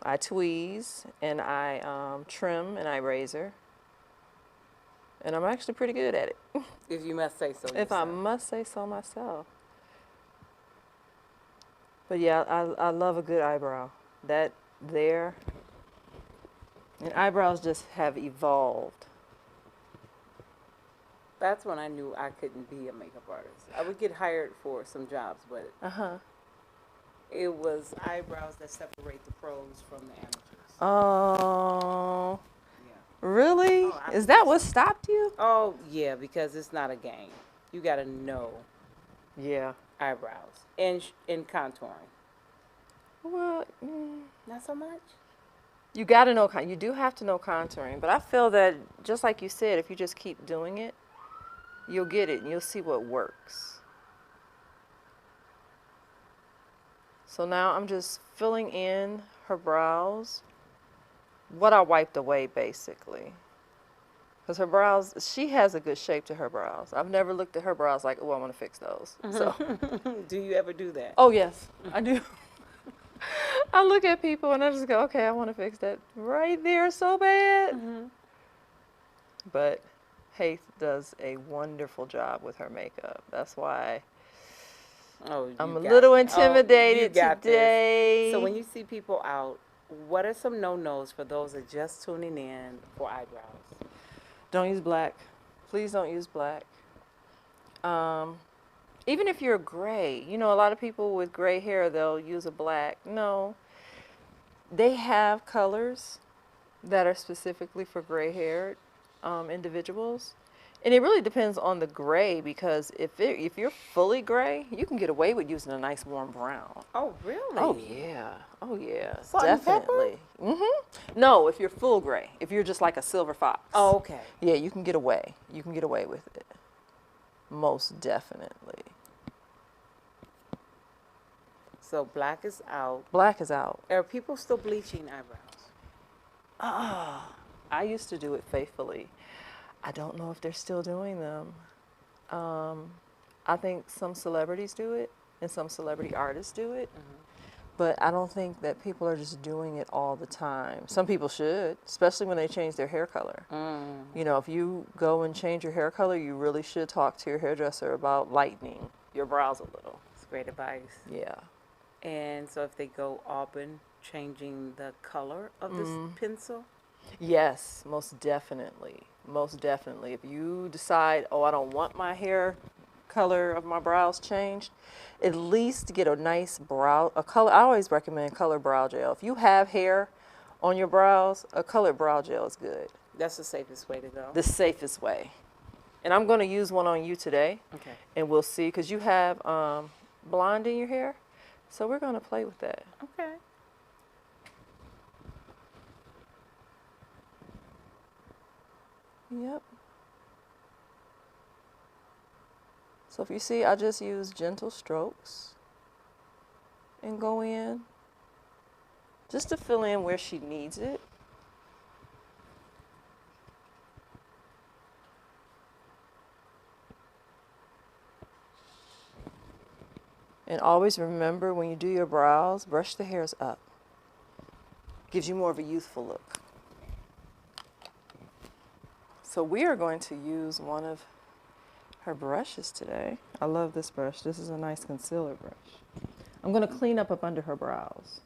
I tweeze, and I trim, and I razor. And I'm actually pretty good at it. If you must say so If I yourself. must say so myself. But yeah, I love a good eyebrow. That there. And eyebrows just have evolved. That's when I knew I couldn't be a makeup artist. I would get hired for some jobs, but it was eyebrows that separate the pros from the amateurs. Oh, Yeah. really? Oh, I Is that what stopped you? Oh, yeah, because it's not a game. You got to know Yeah. eyebrows and contouring. Well, Not so much. you got to know, you do have to know contouring, but I feel that just like you said, if you just keep doing it, you'll get it and you'll see what works. So now I'm just filling in her brows, what I wiped away basically. Because her brows, she has a good shape to her brows. I've never looked at her brows like, oh, I want to fix those. So, Do you ever do that? oh yes, I do. I look at people and I just go, okay, I want to fix that right there so bad. But Haith does a wonderful job with her makeup. That's why I'm a little intimidated today. So when you see people out, what are some no-nos for those that are just tuning in for eyebrows? Don't use black. Please don't use black. Even if you're gray, you know, a lot of people with gray hair, they'll use a black. No, they have colors that are specifically for gray haired individuals. And it really depends on the gray, because if you're fully gray, you can get away with using a nice warm brown. Oh, really? Oh yeah. Oh yeah. Salt and pepper? Definitely. No, if you're full gray, if you're just like a silver fox. Oh, okay. Yeah, you can get away. You can get away with it. Most definitely. So black is out. Black is out. Are people still bleaching eyebrows? I used to do it faithfully. I don't know if they're still doing them. I think some celebrities do it and some celebrity artists do it. But I don't think that people are just doing it all the time. Some people should, especially when they change their hair color. You know, if you go and change your hair color, you really should talk to your hairdresser about lightening your brows a little. It's great advice. Yeah. And so if they go auburn, changing the color of this pencil? Yes, most definitely. Most definitely. If you decide, oh, I don't want my hair color of my brows changed, at least get a nice color. I always recommend color brow gel. If you have hair on your brows, a colored brow gel is good. That's the safest way to go. The safest way. And I'm going to use one on you today. Okay. And we'll see, because you have blonde in your hair. So we're going to play with that. Okay. Yep. So if you see, I just use gentle strokes and go in just to fill in where she needs it. And always remember, when you do your brows, brush the hairs up. Gives you more of a youthful look. So we are going to use one of her brushes today. I love this brush. This is a nice concealer brush. I'm going to clean up under her brows.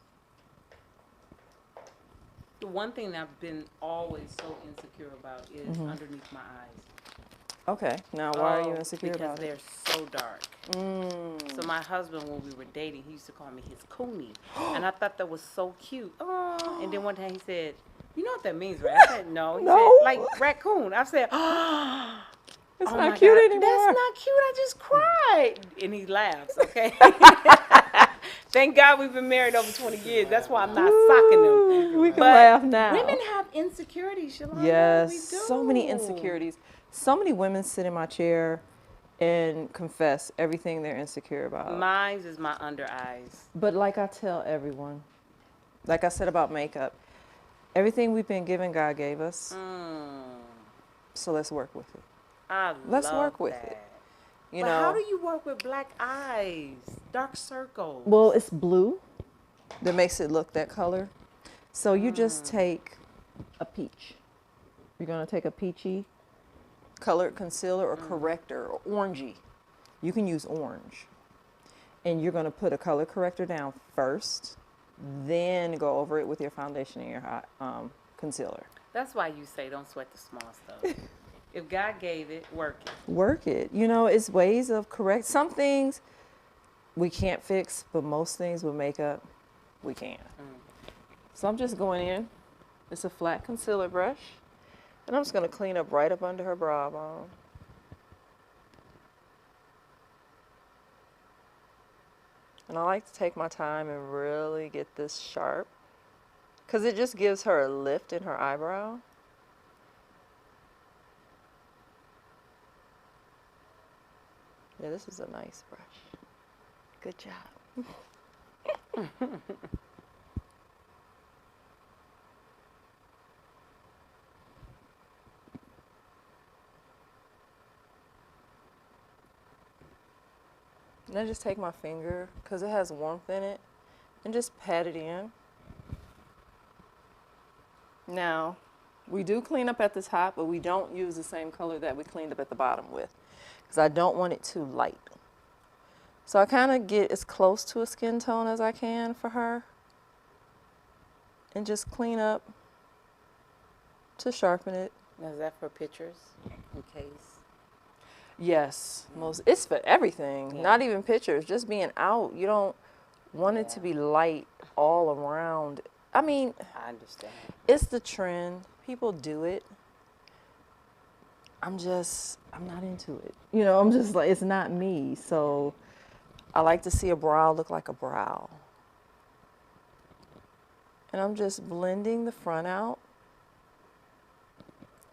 The one thing that I've been always so insecure about is underneath my eyes. Okay, now why are you insecure about Because it? they're so dark. So my husband, when we were dating, he used to call me his Cutie. And I thought that was so cute. Oh. And then one time he said, you know what that means, right? I said, no. He said, like raccoon. I said, It's oh not my cute God, anymore. That's not cute. I just cried. And he laughs, okay? Thank God we've been married over 20 years. That's why I'm not socking them. We can But laugh now. women have insecurities, Shalana. Yes, We do. so many insecurities. So many women sit in my chair and confess everything they're insecure about. Mine is my under eyes. But like I tell everyone, like I said about makeup, everything we've been given, God gave us. So let's work with it. Let's work with it. You But know. how do you work with black eyes, dark circles? Well, it's blue that makes it look that color. So you just take a peach. You're gonna take a peachy colored concealer or corrector or orangey. You can use orange. And you're gonna put a color corrector down first, then go over it with your foundation and your concealer. That's why you say don't sweat the small stuff. If God gave it, work it. Work it. You know, it's ways of correct. Some things we can't fix, but most things with makeup, we can. So I'm just going in. It's a flat concealer brush. And I'm just going to clean up right up under her brow bone. And I like to take my time and really get this sharp, because it just gives her a lift in her eyebrow. Yeah, this is a nice brush. Good job. And I just take my finger, because it has warmth in it, and just pat it in. Now, we do clean up at the top, but we don't use the same color that we cleaned up at the bottom with, because I don't want it too light. So I kind of get as close to a skin tone as I can for her, and just clean up to sharpen it Now, is that for pictures in case? Yes, it's for everything, Yeah. not even pictures, just being out. You don't want it to be light all around. I mean, I understand. it's the trend. People do it. I'm not into it. You know, I'm just like, it's not me. So I like to see a brow look like a brow. And I'm just blending the front out.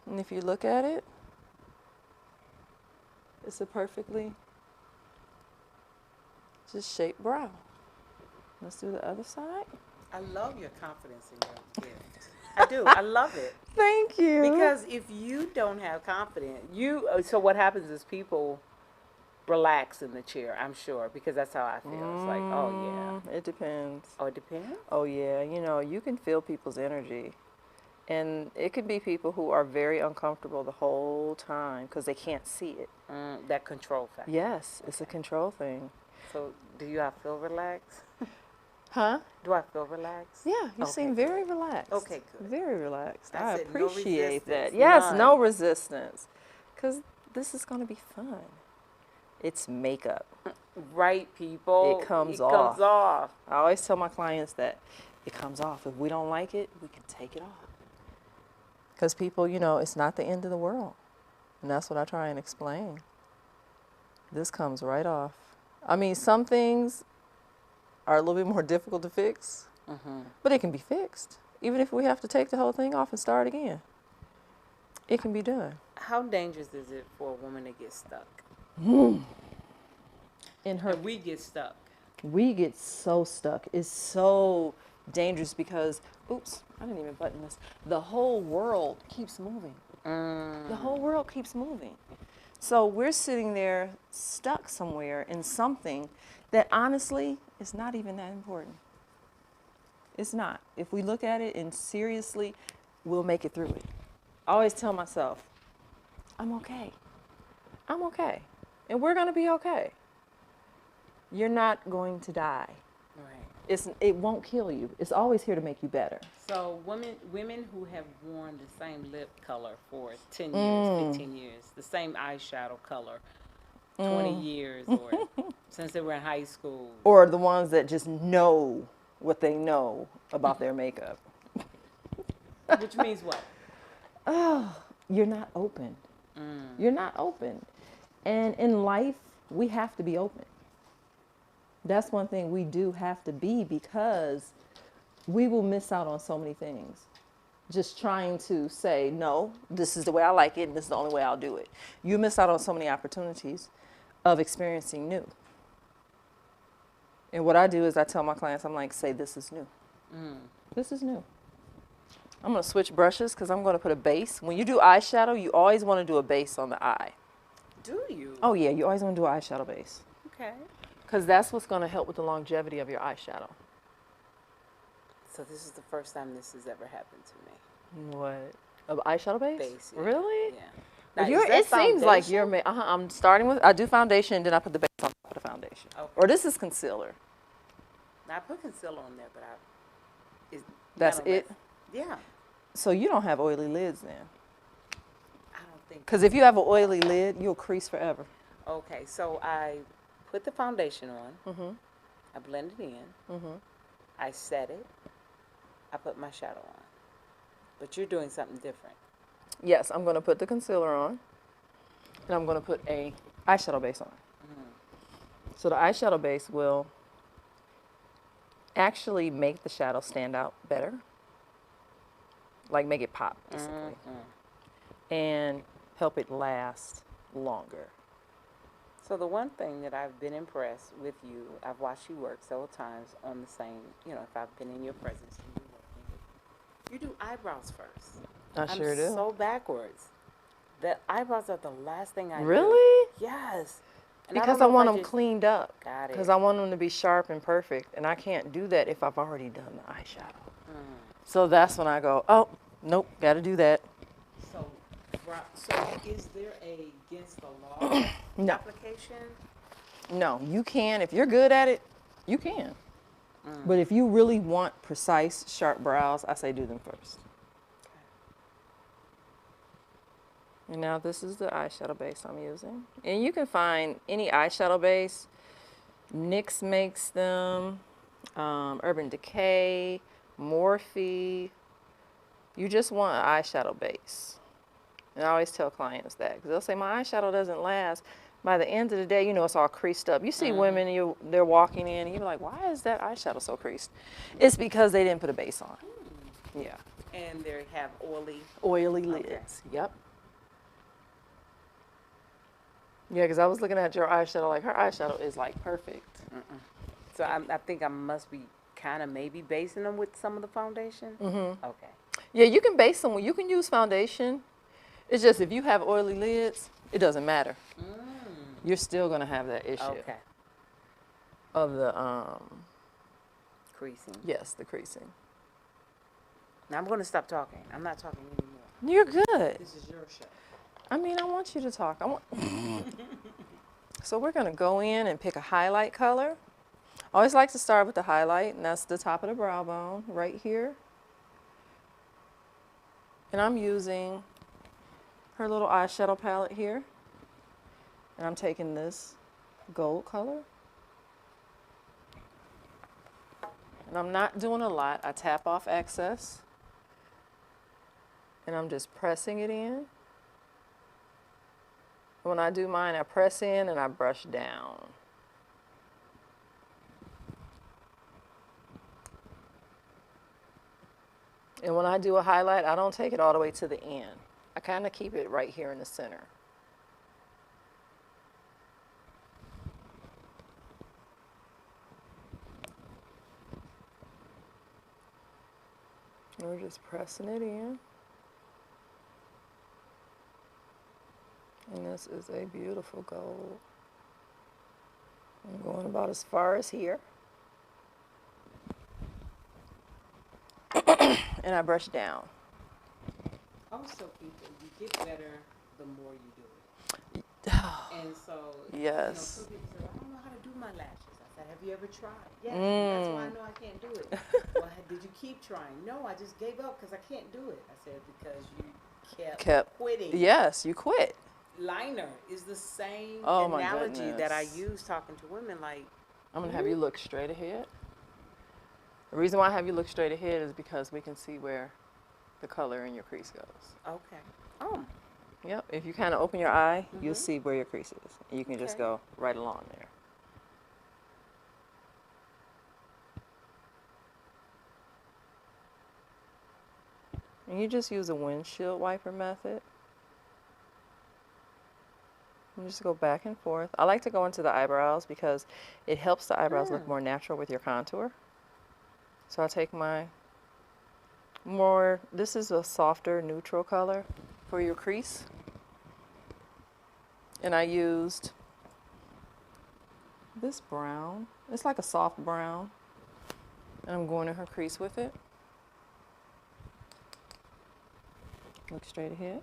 And if you look at it, it's a perfectly just shaped brow. Let's do the other side. I love your confidence in your gift. I do. I love it. Thank you. Because if you don't have confidence, so what happens is people relax in the chair, I'm sure, because that's how I feel. It's like, oh, yeah. It depends. Oh, it depends? Oh, yeah. You know, you can feel people's energy. And it could be people who are very uncomfortable the whole time because they can't see it. That control factor. Yes, it's a control thing. So do you feel relaxed? Huh? Do I feel relaxed? Yeah, you seem very relaxed. Okay, good. Very relaxed. That's I it, no appreciate that. resistance, Yes, none. no resistance. Because this is going to be fun. It's makeup. Right, people. It comes It comes off. I always tell my clients that it comes off. If we don't like it, we can take it off. Because people, you know, it's not the end of the world. And that's what I try and explain. This comes right off. I mean, some things are a little bit more difficult to fix, but it can be fixed. Even if we have to take the whole thing off and start again, it can be done. How dangerous is it for a woman to get stuck? In her, And we get stuck. we get so stuck. It's so dangerous because, oops, I didn't even button this. The whole world keeps moving. The whole world keeps moving. So we're sitting there stuck somewhere in something that honestly is not even that important. It's not. If we look at it and seriously, we'll make it through it. I always tell myself, I'm okay. I'm okay. And we're going to be okay. You're not going to die. Right. It won't kill you. It's always here to make you better. So women who have worn the same lip color for 10 years, 15 years, the same eyeshadow color, 20 years, or since they were in high school. Or the ones that just know what they know about their makeup. Which means what? You're not open. You're not open. And in life, we have to be open. That's one thing we do have to be, because we will miss out on so many things. Just trying to say, no, this is the way I like it, and this is the only way I'll do it. You miss out on so many opportunities of experiencing new. And what I do is I tell my clients, I'm like, say, this is new. This is new. I'm going to switch brushes because I'm going to put a base. When you do eyeshadow, you always want to do a base on the eye. Do you? Oh, yeah, you always want to do an eyeshadow base. Okay. Because that's what's going to help with the longevity of your eyeshadow. So this is the first time this has ever happened to me. What? An eyeshadow base? Base, yeah. Really? Yeah. Well, Now, is that it seems like foundation? you're. I'm starting with. I do foundation, and then I put the base on top of the foundation. Okay. Or this is concealer. Now, I put concealer on there, but That's it. Yeah. So you don't have oily lids then? I don't think. Because if you have an oily lid, you'll crease forever. Okay, so I put the foundation on. I blend it in. I set it. I put my shadow on. But you're doing something different. Yes, I'm going to put the concealer on, and I'm going to put a eyeshadow base on. So the eyeshadow base will actually make the shadow stand out better, like make it pop, basically, and help it last longer. So the one thing that I've been impressed with you, I've watched you work several times on the same, if I've been in your presence and you're working, you do eyebrows first. I sure do. I'm so backwards. The eyebrows are the last thing I do. Really? Yes. And Because don't I know want if them just- cleaned up. Got it. Because I want them to be sharp and perfect, and I can't do that if I've already done the eyeshadow. So that's when I go, oh, nope, got to do that. So is there a against the law No. application? No, you can. If you're good at it, you can. But if you really want precise, sharp brows, I say do them first. And now this is the eyeshadow base I'm using. And you can find any eyeshadow base. NYX makes them, Urban Decay, Morphe. You just want an eyeshadow base. And I always tell clients that because they'll say, my eyeshadow doesn't last. By the end of the day, you know, it's all creased up. You see women, they're walking in, and you're like, why is that eyeshadow so creased? It's because they didn't put a base on. Yeah. And they have Oily lids. Yep. Yeah, because I was looking at your eyeshadow, like her eyeshadow is like perfect. So I think I must be kind of maybe basing them with some of the foundation. Okay. Yeah, you can base them. You can use foundation. It's just if you have oily lids, it doesn't matter. You're still gonna have that issue. Okay. Of the Creasing. yes, the creasing. Now I'm going to stop talking. I'm not talking anymore. You're good. This is your show. I mean, I want you to talk. So we're gonna go in and pick a highlight color. I always like to start with the highlight, and that's the top of the brow bone right here. And I'm using her little eyeshadow palette here. And I'm taking this gold color. And I'm not doing a lot. I tap off excess. And I'm just pressing it in. When I do mine, I press in and I brush down. And when I do a highlight, I don't take it all the way to the end. I kind of keep it right here in the center. And we're just pressing it in. And this is a beautiful gold. I'm going about as far as here. And I brush down. Also, people, you get better the more you do it. And so, Yes. you know, some people say, I don't know how to do my lashes. I said, have you ever tried? Yes, that's why I know I can't do it. Well, did you keep trying? No, I just gave up because I can't do it. I said, because you kept quitting. Yes, you quit. Liner is the same Oh, my analogy that I goodness. use talking to women. Like, I'm gonna have you look straight ahead. The reason why I have you look straight ahead is because we can see where the color in your crease goes. okay. Oh, Yep, if you kind of open your eye, you'll see where your crease is. And you can just Okay. go right along there. And you just use a windshield wiper method. And just go back and forth. I like to go into the eyebrows because it helps the eyebrows look more natural with your contour. So I'll take my this is a softer neutral color for your crease. And I used this brown. It's like a soft brown. And I'm going in her crease with it. Look straight ahead.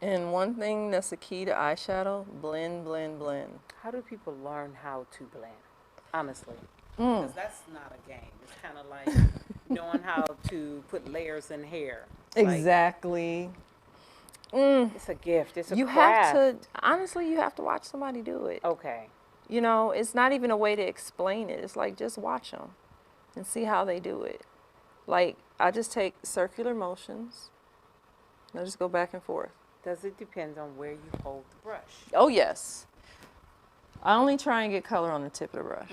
And one thing that's a key to eyeshadow, blend, blend, blend. how do people learn how to blend? Honestly, because that's not a game. It's kind of like knowing how to put layers in hair. It's like, Exactly. it's a gift. It's a You craft. have to, honestly, you have to watch somebody do it. Okay. You know, it's not even a way to explain it. It's like, just watch them and see how they do it. Like, I just take circular motions. And I just go back and forth. Does it depend on where you hold the brush? Oh, yes. I only try and get color on the tip of the brush.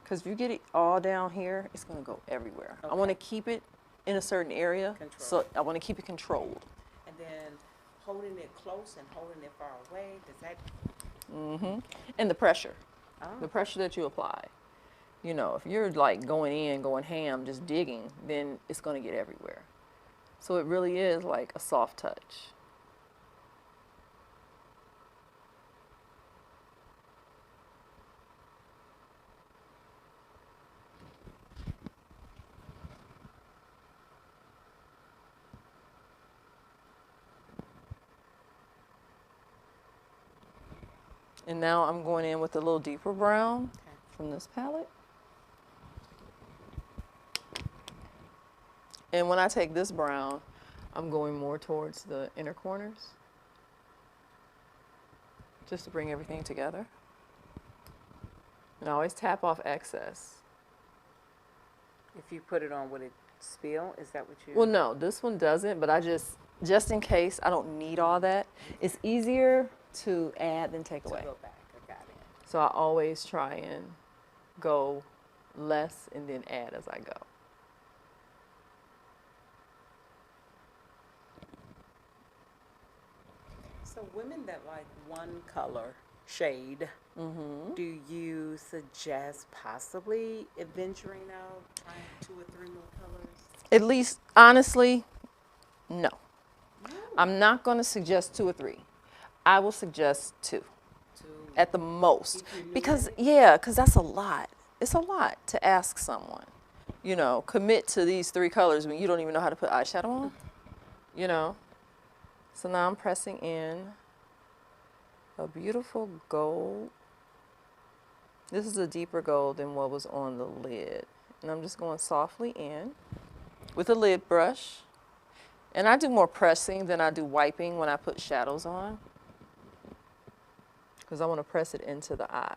Because if you get it all down here, it's going to go everywhere. I want to keep it in a certain area. So I want to keep it controlled. And then holding it close and holding it far away, does that? And the pressure. The pressure that you apply. You know, if you're like going in, going ham, just digging, then it's going to get everywhere. So it really is like a soft touch. And now I'm going in with a little deeper brown from this palette. And when I take this brown, I'm going more towards the inner corners, just to bring everything together. And I always tap off excess. If you put it on, would it spill? Is that what you? Well, no, this one doesn't, but I just in case, I don't need all that. It's easier to add than take away. Go back. I got it. So I always try and go less and then add as I go. So women that like one color shade, do you suggest possibly venturing out, trying 2 or 3 more colors? At least, honestly, no. I'm not going to suggest 2 or 3. I will suggest 2 at the most. Because that's a lot. It's a lot to ask someone, you know, commit to these 3 colors when you don't even know how to put eyeshadow on, you know. So now I'm pressing in a beautiful gold. This is a deeper gold than what was on the lid. And I'm just going softly in with a lid brush. And I do more pressing than I do wiping when I put shadows on, because I want to press it into the eye.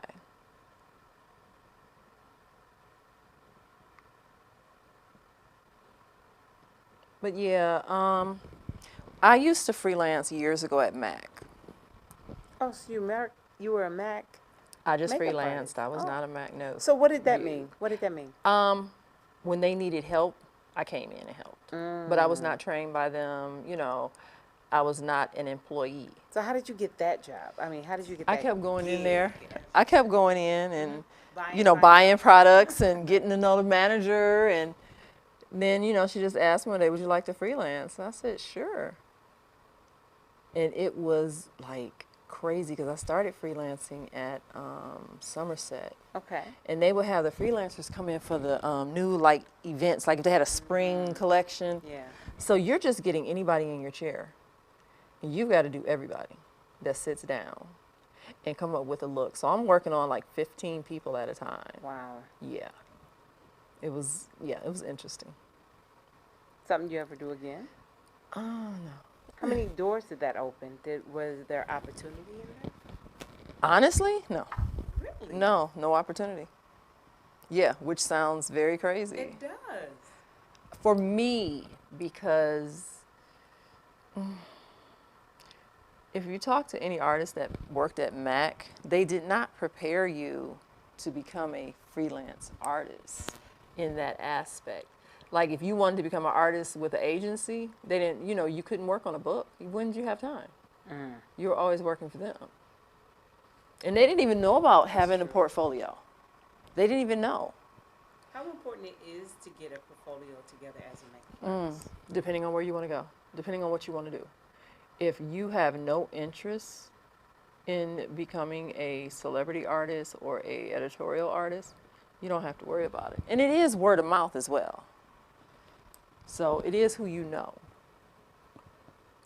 But yeah, I used to freelance years ago at MAC. Oh, so you were a MAC? I just Makeup freelanced. artist. I was not a MAC, no. So what did that mean? What did that mean? When they needed help, I came in and helped. But I was not trained by them, you know. I was not an employee. So how did you get that job? I mean, how did you get that I kept going in gig? there. I kept going in and, Buying you know, buying products and getting to know the manager. And then, you know, she just asked me one day, would you like to freelance? And I said, sure. And it was like crazy because I started freelancing at Somerset. Okay. And they would have the freelancers come in for the new like events, like if they had a spring collection. Yeah. So you're just getting anybody in your chair. And you've got to do everybody that sits down and come up with a look. So I'm working on like 15 people at a time. Wow. Yeah. It was interesting. Something you ever do again? Oh, no. How many doors did that open? Was there opportunity in that? Honestly, no. Really? No opportunity. Yeah, which sounds very crazy. It does. For me, because if you talk to any artist that worked at MAC, they did not prepare you to become a freelance artist in that aspect. Like if you wanted to become an artist with an agency, they didn't, you know, you couldn't work on a book. When did you have time? You were always working for them. And they didn't even know about having a portfolio. They didn't even know. How important it is to get a portfolio together as a makeup artist? Depending on where you want to go, depending on what you want to do. If you have no interest in becoming a celebrity artist or a editorial artist, you don't have to worry about it. And it is word of mouth as well. So it is who you know.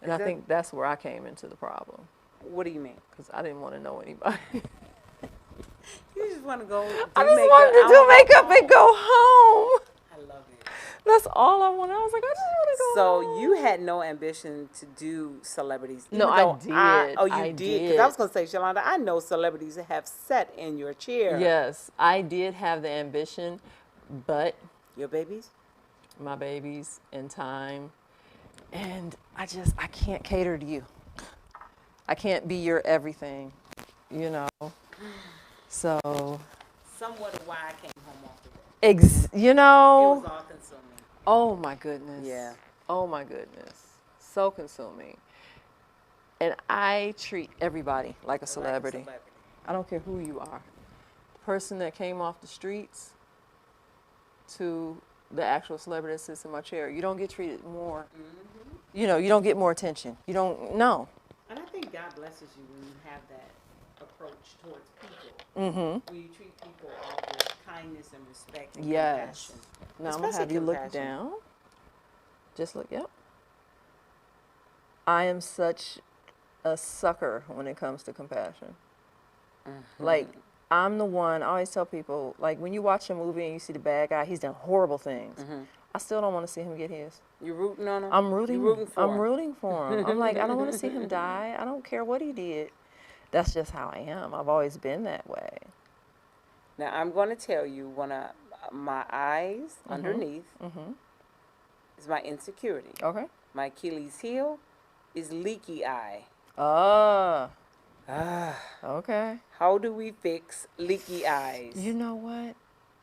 And I think that's where I came into the problem. What do you mean? Because I didn't want to know anybody. You just want to go do I just makeup. wanted to do makeup and go home. I love it. That's all I wanted. I was like, I just want to go So home. you had no ambition to do celebrities? No, even I though did. Oh, you I did? Because I was going to say, Shalonda, I know celebrities that have sat in your chair. Yes, I did have the ambition, but Your babies? my babies and time, and I can't cater to you. I can't be your everything, you know. So, Somewhat of why I came home off the road. you It know, was all consuming. oh my goodness. Yeah. Oh my goodness. So consuming. And I treat everybody like a celebrity. I don't care who you are. The person that came off the streets to the actual celebrity that sits in my chair, you don't get treated more. You know, you don't get more attention. You don't, no. And I think God blesses you when you have that approach towards people. When you treat people all with kindness and respect and Yes. compassion. Now I'm going to have Especially you look compassion. down. Just look, yep. I am such a sucker when it comes to compassion. Like, I'm the one, I always tell people, like, when you watch a movie and you see the bad guy, he's done horrible things. I still don't want to see him get his. You rooting on him? I'm rooting. You rooting for I'm him? rooting for him. I'm like, I don't want to see him die. I don't care what he did. That's just how I am. I've always been that way. Now, I'm going to tell you, one of my eyes underneath is my insecurity. Okay. My Achilles heel is leaky eye. Okay. How do we fix leaky eyes? You know what?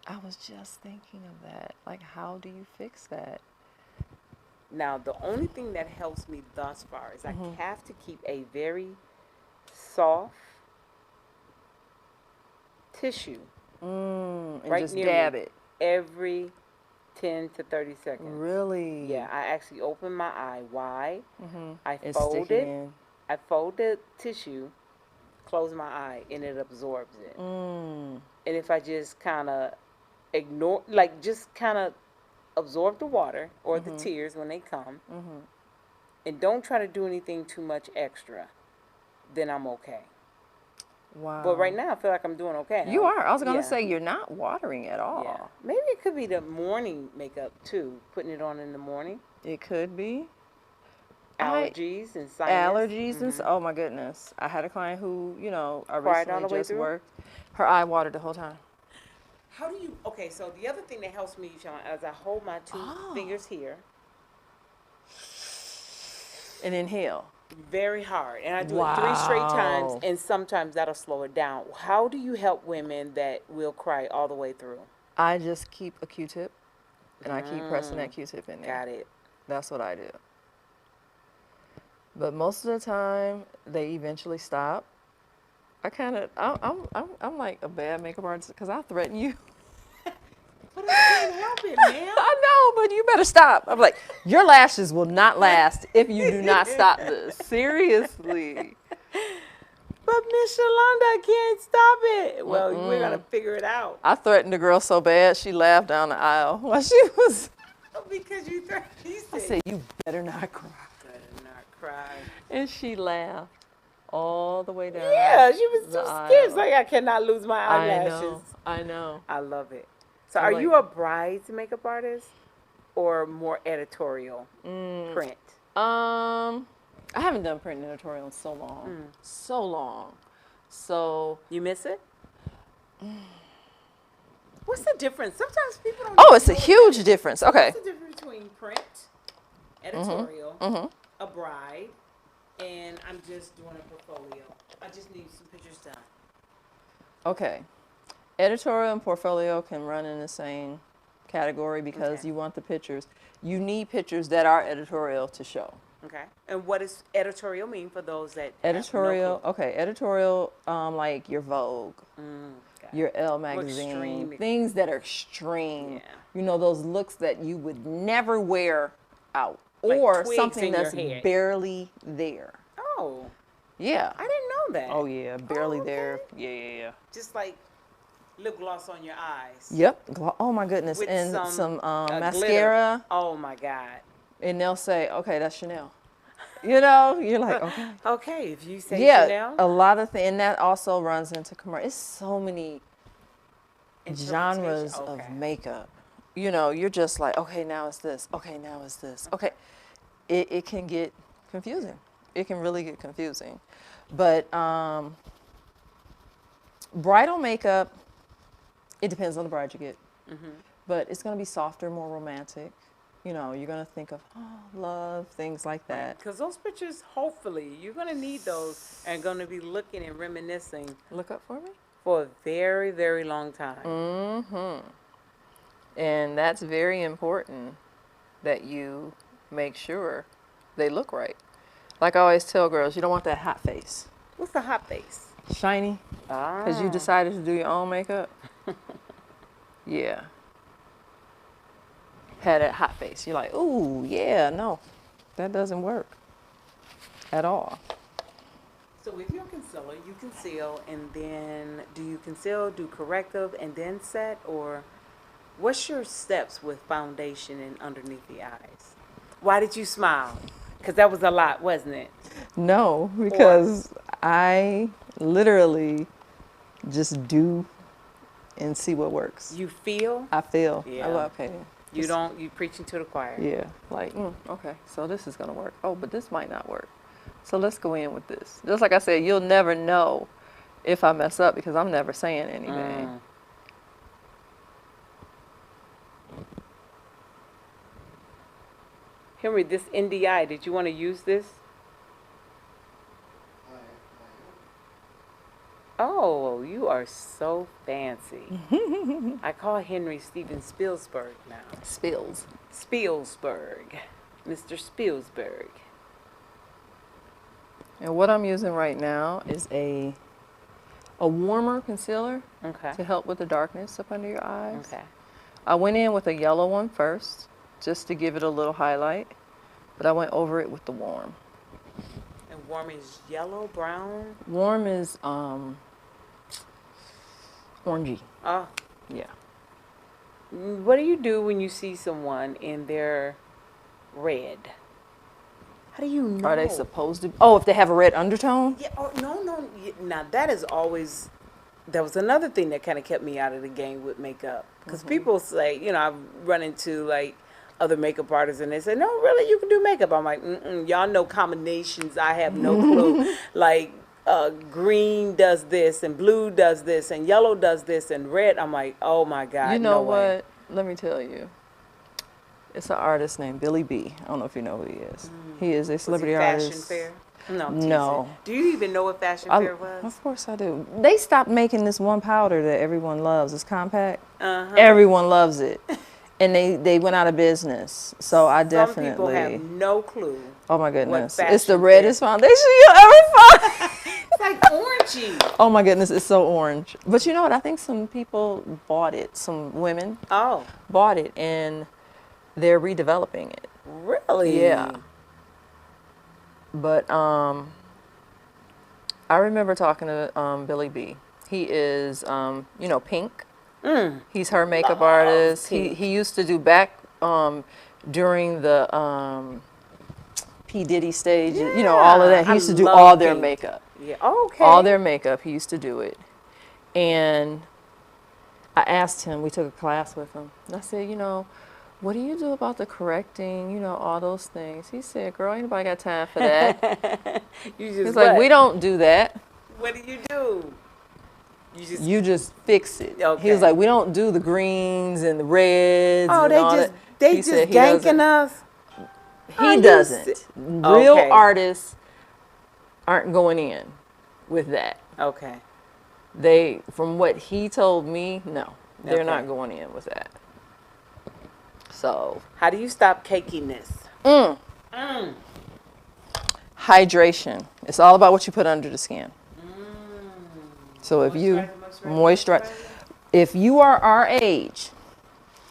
I was just thinking of that. Like, how do you fix that? Now, the only thing that helps me thus far is I have to keep a very soft tissue And right just near dab me it. every 10 to 30 seconds. Really? Yeah, I actually open my eye wide. I And fold stick it it. in. I fold the tissue, close my eye, and it absorbs it. Mm. And if I just kind of ignore, like just kind of absorb the water or the tears when they come, and don't try to do anything too much extra, then I'm okay. Wow. But right now, I feel like I'm doing okay. You are. I was going to Yeah. say, you're not watering at all. Yeah. Maybe it could be the morning makeup too, putting it on in the morning. It could be. Allergies and sinus. Allergies and oh my goodness. I had a client who, you know, I Cried all recently the way just through? worked. Her eye watered the whole time. How do you, okay, so the other thing that helps me, Sean, as I hold my two fingers here, And inhale. very hard, and I do it 3 straight times, Wow. and sometimes that'll slow it down. How do you help women that will cry all the way through? I just keep a Q-tip and I keep pressing that Q-tip in there. Got it. That's what I do. But most of the time, they eventually stop. I kind of, I'm like a bad makeup artist because I threaten you. But I can't help it, man. I know, but you better stop. I'm like, your lashes will not last if you do not stop this. Seriously. But Miss Shalonda, I can't stop it. Well, we're going to figure it out. I threatened the girl so bad, she laughed down the aisle while she was. Because you threatened. I said, you better not cry. Better not cry. And she laughed all the way down. Yeah, she was the too aisle. scared. It's like, I cannot lose my I eyelashes. know. I know. I love it. So I'm are like- you a bride's makeup artist or more editorial print? I haven't done print and editorial in so long. So long. So. You miss it? What's the difference? Sometimes people don't Oh, it's a know huge difference. Okay. What's the difference between print, editorial, a bride, and I'm just doing a portfolio? I just need some pictures done. Okay. Editorial and portfolio can run in the same category because you want the pictures. You need pictures that are editorial to show. Okay. And what does editorial mean for those that Editorial, have no okay, editorial, like your Vogue, your Elle extreme. magazine, things that are extreme. Yeah. You know, those looks that you would never wear out, Like or twigs something in your that's head. barely there. Oh, Yeah. I didn't know that. Oh yeah, barely okay. there. Yeah. Just like lip gloss on your eyes. Yep. Oh my goodness, With and some, some glitter. mascara, Oh my God. and they'll say, "Okay, that's Chanel." You know, you're like, okay. Okay, if you say Yeah, Chanel. a lot of things, and that also runs into commercial. It's so many genres Interpretation, of okay. makeup. You know, you're just like, okay, now it's this. Okay, now it's this. Okay, it can get confusing. It can really get confusing. But bridal makeup, it depends on the bride you get. But it's going to be softer, more romantic. You know, you're going to think of love, things like that. Because those pictures, hopefully, you're going to need those and going to be looking and reminiscing Look up for me. for a very, very long time. And that's very important that you make sure they look right. Like I always tell girls, you don't want that hot face. What's the hot face? Shiny, because you decided to do your own makeup. Yeah. Had that hot face. You're like, ooh, yeah, no, that doesn't work at all. So with your concealer, you conceal and then do you conceal, do corrective, and then set? Or what's your steps with foundation and underneath the eyes? Why did you smile? Because that was a lot, wasn't it? No, because I literally just do and see what works. You feel? I feel. Yeah. I love painting. You preaching to the choir. Yeah. Like, okay, so this is gonna work. Oh, but this might not work. So let's go in with this. Just like I said, you'll never know if I mess up because I'm never saying anything. Henry, this NDI, did you want to use this? Oh, you are so fancy. I call Henry Steven Spielberg now. Spills. Spielberg. Mr. Spielberg. And what I'm using right now is a warmer concealer Okay. to help with the darkness up under your eyes. Okay. I went in with a yellow one first, just to give it a little highlight, but I went over it with the warm. And warm is yellow, brown? Warm is orangey. Oh. Yeah. What do you do when you see someone in their red? How do you know? Are they supposed to? Oh, if they have a red undertone? Yeah. Oh, no. Now that is always. That was another thing that kind of kept me out of the game with makeup, because people say, I've run into like other makeup artists and they say, no, really, you can do makeup. I'm like, y'all know combinations. I have no clue. Like green does this and blue does this and yellow does this and red. I'm like, oh my God. You know no what? way. Let me tell you. It's an artist named Billy B. I don't know if you know who he is. He is a celebrity Fashion artist. Fair? No. I'm No. teasing. Do you even know what Fashion Fair was? Of course I do. They stopped making this one powder that everyone loves. It's compact. Everyone loves it. And they went out of business. So I definitely. Some people have no clue. Oh my goodness. what It's the Fashion reddest foundation you'll ever find. It's like orangey. Oh my goodness, it's so orange. But you know what? I think some people bought it. Some women bought it and they're redeveloping it. Really? Yeah. But I remember talking to Billy B. He is, Pink. He's her makeup artist. He used to do back during the P. Diddy stage, all of that. He used to do all their makeup. Yeah. Okay. All their makeup. He used to do it. And I asked him, we took a class with him. And I said, what do you do about the correcting, all those things? He said, girl, ain't nobody got time for that. He's like, we don't do that. What do you do? You just fix it. Okay. He was like, we don't do the greens and the reds. Oh, and all that. they He just said he ganking doesn't. us? He doesn't. Real Okay. artists aren't going in with that. Okay. They, from what he told me, no, they're Okay. not going in with that. So, How do you stop cakiness? hydration. It's all about what you put under the skin. So if you moisturize, if you are our age,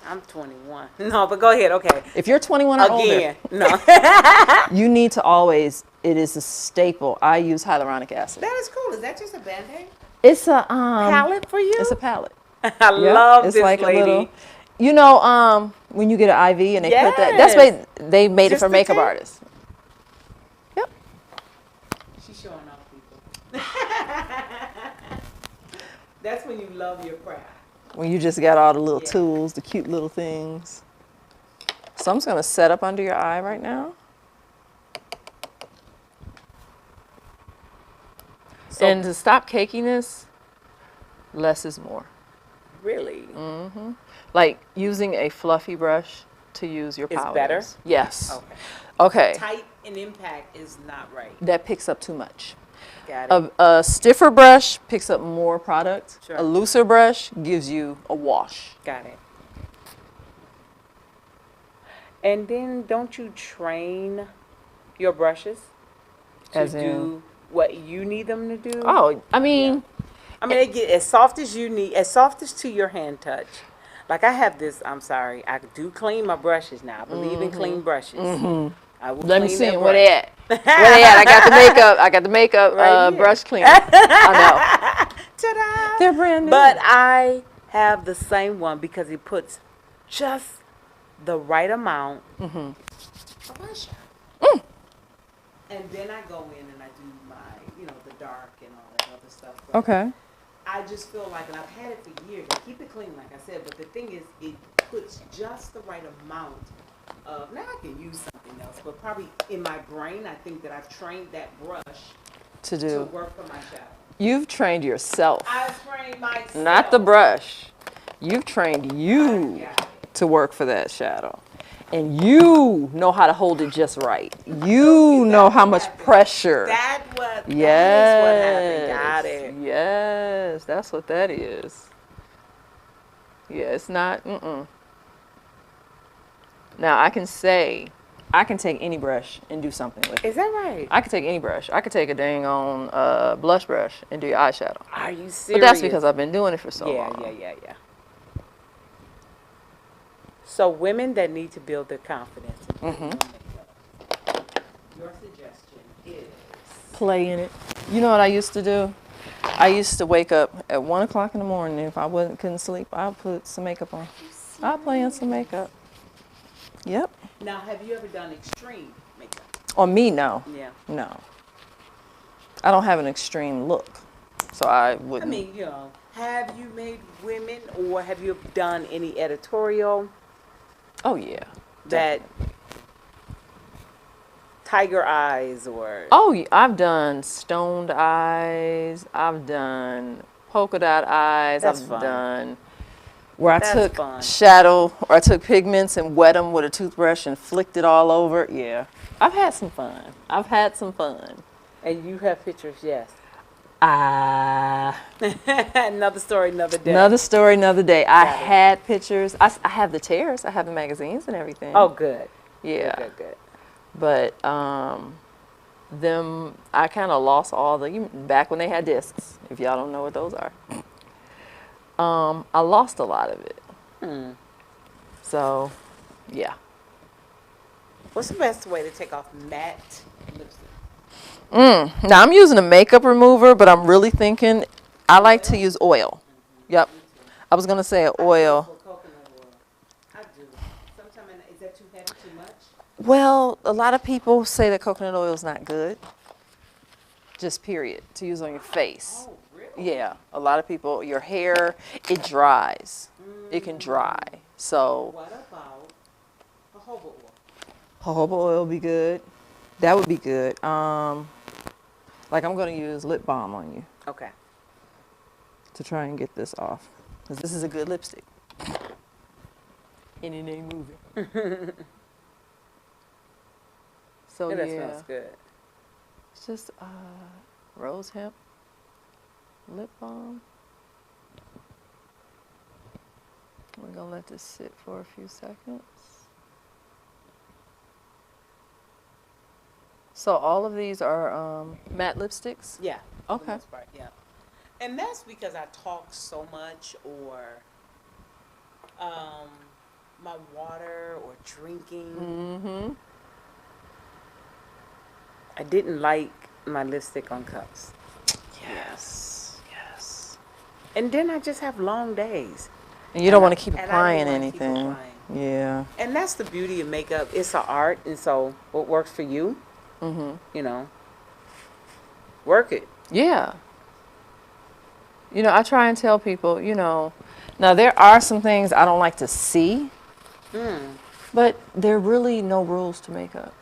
I'm 21. No, but go ahead. Okay. if you're 21 or Again. older, No. you need to always, it is a staple. I use hyaluronic acid. That is cool. Is that just a Band-Aid? It's a Palette for you? It's a palette. I Yeah, love it's this like lady. a little, when you get an IV and they put that, that's why they made Just it for the makeup tip? artists. Yep. She's showing off people. That's when you love your craft. When you just got all the little tools, the cute little things. So I'm just gonna set up under your eye right now. And to stop cakiness, less is more. Really? Like using a fluffy brush to use your Is powders. better? Yes. Okay. Okay. Tight and impact is not right. That picks up too much. Got it. A stiffer brush picks up more product. Sure. A looser brush gives you a wash. Got it. And then don't you train your brushes to As in? do what you need them to do? Oh, I mean, I mean, they get as soft as you need, as soft as to your hand touch. Like I have this, I'm sorry, I do clean my brushes now. I believe in clean brushes. I will let me clean see that where they brush. at. Where they at? I got the makeup Right here. brush cleaner. I know. Ta-da! They're brand new. But I have the same one because it puts just the right amount of blush. And then I go in and I do my, the dark and all that other stuff. But Okay. I just feel like, and I've had it for years, I keep it clean, like I said, but the thing is, it puts just the right amount of, now I can use something else, but probably in my brain, I think that I've trained that brush To to do. work for my shadow. You've trained yourself, I've trained myself. not the brush. You've trained you got it. to work for that shadow. And you know how to hold it just right. You know how much pressure. That is what happened. Got it. Yes, that's what that is. Yeah, it's not, Now, I can take any brush and do something with it. Is that right? I can take any brush. I could take a dang on blush brush and do your eyeshadow. Are you serious? But that's because I've been doing it for so long. Yeah. So women that need to build their confidence in putting on makeup, your suggestion is? Play in it. You know what I used to do? I used to wake up at 1 o'clock in the morning. If I couldn't sleep, I'd put some makeup on. I'd play in some makeup. Yep. Now, have you ever done extreme makeup? On me, no. Yeah. No. I don't have an extreme look, so I wouldn't. I mean, have you made women, or have you done any editorial Oh yeah. that tiger eyes or? Oh, I've done stoned eyes. I've done polka dot eyes. That's I've fun. done where I That's took fun. shadow, or I took pigments and wet them with a toothbrush and flicked it all over. Yeah, I've had some fun. And you have pictures, yes. Another story, another day. Another story, another day. I had pictures. I have the tears. I have the magazines and everything. Oh, good. Yeah. Good. But them, I kind of lost all back when they had discs, if y'all don't know what those are. I lost a lot of it. So, yeah. What's the best way to take off matte lipstick? Now, I'm using a makeup remover, but I'm really thinking I like to use oil. Yep. I was going to say oil. Coconut oil. I do. Sometimes, is that too heavy, too much? Well, a lot of people say that coconut oil is not good. Just period, to use on your face. Oh, really? Yeah, a lot of people, your hair, it dries. It can dry. So What about jojoba oil? jojoba oil would be good. That would be good. Like I'm going to use lip balm on you Okay. to try and get this off. Because this is a good lipstick. And it ain't moving. So That yeah, smells good. it's just rose hip lip balm. We're going to let this sit for a few seconds. So all of these are matte lipsticks? Yeah. for the Okay. most part, yeah. And that's because I talk so much, or my water or drinking. Mm-hmm. I didn't like my lipstick on cups. Yes. Yes. And then I just have long days. And you don't want to keep and I don't applying wanna keep anything. applying. Yeah. And that's the beauty of makeup. It's an art, and so what works for you, work it. Yeah. I try and tell people, now there are some things I don't like to see, but there are really no rules to makeup.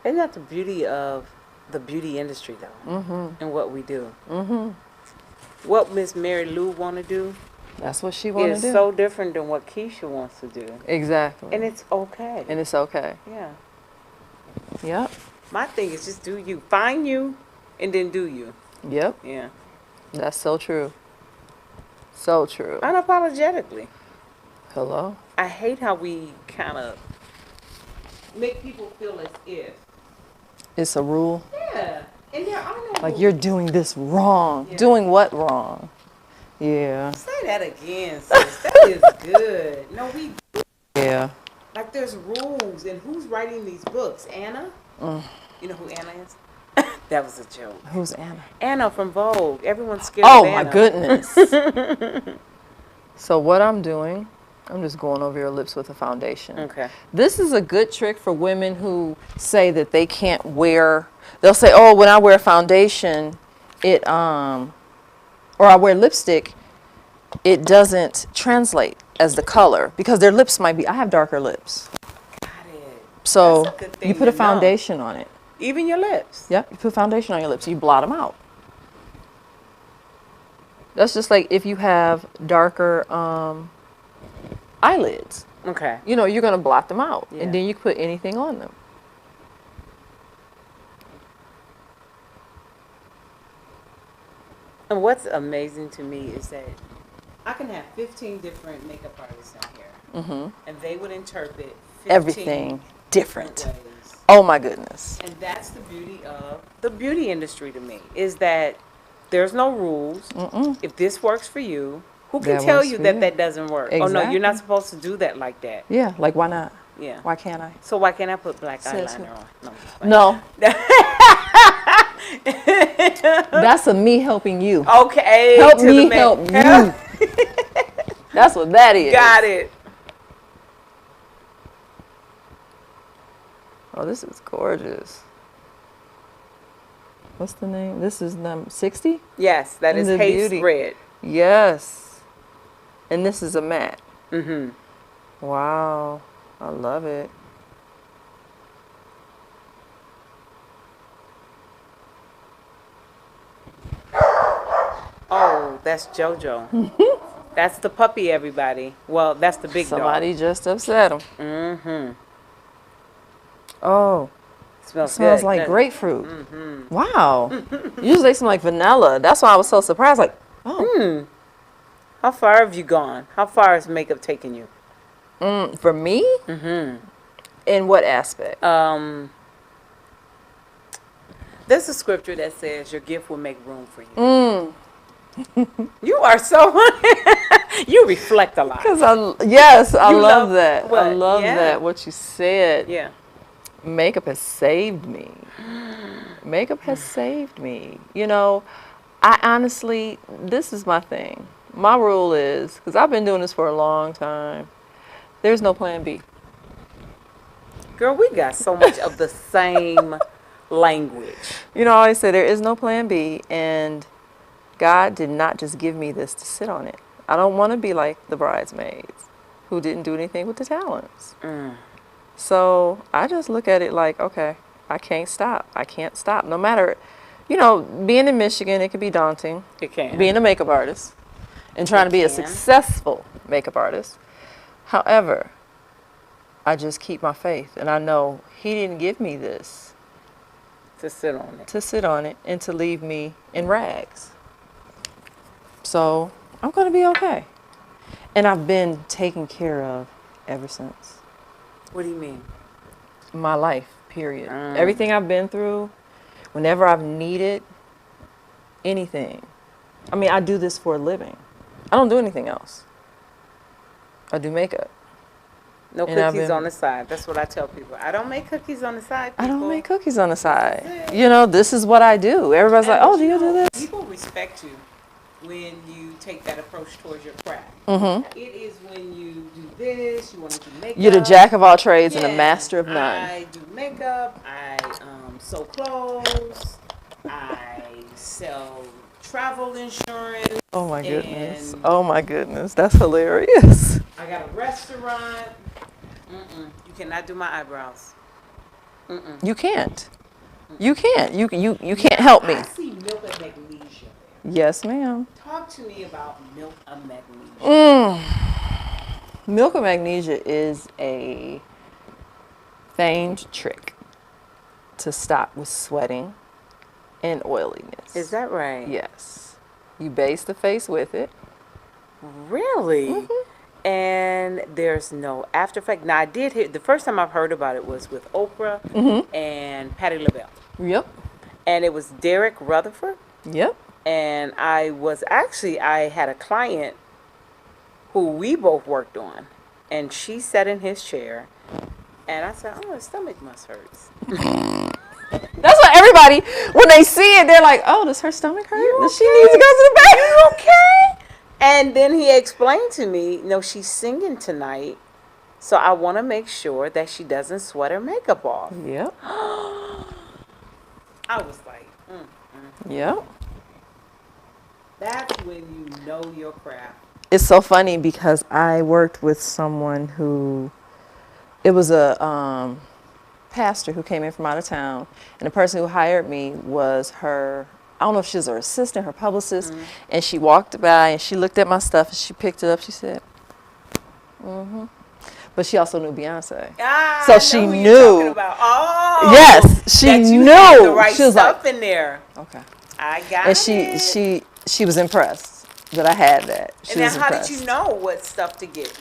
Isn't that the beauty of the beauty industry, though, and what we do? What Miss Mary Lou want to do That's what she wants is to do. so different than what Keisha wants to do. Exactly. And it's okay. And it's okay. Yeah. Yep. My thing is just do you. Find you, and then do you. Yep. Yeah. That's so true. So true. Unapologetically. Hello? I hate how we kind of make people feel as if. It's a rule. Yeah. And there are no Like rules. you're doing this wrong. Yeah. Doing what wrong? Yeah. Say that again, sis. That is good. No, we Yeah. like there's rules, and who's writing these books? Anna? You know who Anna is? That was a joke. Who's Anna? Anna from Vogue. Everyone's scared Oh of Anna. my goodness. So what I'm doing, I'm just going over your lips with a foundation. Okay. This is a good trick for women who say that they can't wear, they'll say, oh, when I wear foundation, it or I wear lipstick, it doesn't translate as the color because their lips might be, I have darker lips. Got it. So That's a good thing you put a to know. foundation on it. Even your lips. Yeah, you put foundation on your lips, you blot them out. That's just like if you have darker eyelids. Okay. You know, you're going to blot them out. Yeah. And then you can put anything on them. And what's amazing to me is that I can have 15 different makeup artists out here, and they would interpret 15 Everything different. ways. Oh my goodness. And that's the beauty of the beauty industry to me, is that there's no rules. If this works for you, who can That tell works you for that you. that doesn't work? Oh no, you're not Exactly. supposed to do that like that. Yeah, like why not? Yeah. Why can't I? So why can't I put black Says eyeliner who? on? No. No. That's a me helping you. Okay. Help to the me man. help you. That's what that is. Got it. Oh, this is gorgeous. What's the name? This is number 60? Yes, that is The Haze beauty. Red. Yes. And this is a matte. Mm-hmm. Wow. I love it. Oh, that's JoJo. That's the puppy, everybody. Well, that's the big Somebody just upset him. dog. Mm-hmm. Oh, Smells, smells good, like doesn't it? grapefruit. Wow. Usually they smell like vanilla. That's why I was so surprised. Like, oh, How far have you gone? How far has makeup taken you? for me? Mm-hmm. In what aspect? There's a scripture that says your gift will make room for you. You are so you reflect a lot. Because I You love love that. I what? love Yeah. that. What you said. Yeah. Makeup has saved me. Makeup has saved me. You know, I honestly, this is my thing. My rule is, because I've been doing this for a long time, there's no plan B. Girl, we got so much of the same language. You know, I always say there is no plan B, and God did not just give me this to sit on it. I don't want to be like the bridesmaids who didn't do anything with the talents. So I just look at it like, okay, I can't stop. I can't stop. No matter, you know, being in Michigan, it can be daunting. It can. Being a makeup artist and trying to be a can. successful makeup artist. However, I just keep my faith, and I know He didn't give me this To sit on it. to sit on it and to leave me in rags. So I'm going to be okay. And I've been taken care of ever since. What do you mean? My life, period. Everything I've been through, whenever I've needed anything. I mean, I do this for a living. I don't do anything else. I do makeup. No And I've cookies been- on the side. That's what I tell people. I don't make cookies on the side. I don't people. make cookies on the side. You know, this is what I do. Everybody's like, oh, do you do this? People respect you when you take that approach towards your craft. It is when you do this, you want to do makeup. You're the jack of all trades and a Yeah. master of none. I do makeup, I sew clothes, I sell travel insurance. Oh my goodness. And Oh my goodness. That's hilarious. I got a restaurant. You cannot do my eyebrows. You can't. You can't. You can't help me. I see Milk of Magnesia there. Yes, ma'am. Talk to me about Milk of Magnesia. Milk of magnesia is a feigned trick to stop with sweating and oiliness. Is that right? Yes. You base the face with it. Really? And there's no after effect. Now, I did hear, the first time I've heard about it was with Oprah and Patti LaBelle. Yep. And it was Derek Rutherford. Yep. And I had a client who we both worked on. And she sat in his chair. And I said, oh, his stomach must hurt. That's what everybody, when they see it, they're like, oh, does her stomach hurt? Does she need to go to the bathroom? Okay. And then he explained to me, she's singing tonight. So I want to make sure that she doesn't sweat her makeup off. Yep. I was like, Yep. That's when you know your craft. It's so funny because I worked with someone who, it was a pastor who came in from out of town, and the person who hired me was her, I don't know if she was her assistant, her publicist, and she walked by and she looked at my stuff and she picked it up. She said, but she also knew Beyonce. Ah, So I know she who you're knew. talking about. Oh, Yes, she that you knew. had the right She was stuff like, in there. okay. I got And it. she was impressed that I had that. She And was then how impressed. did you know what stuff to get?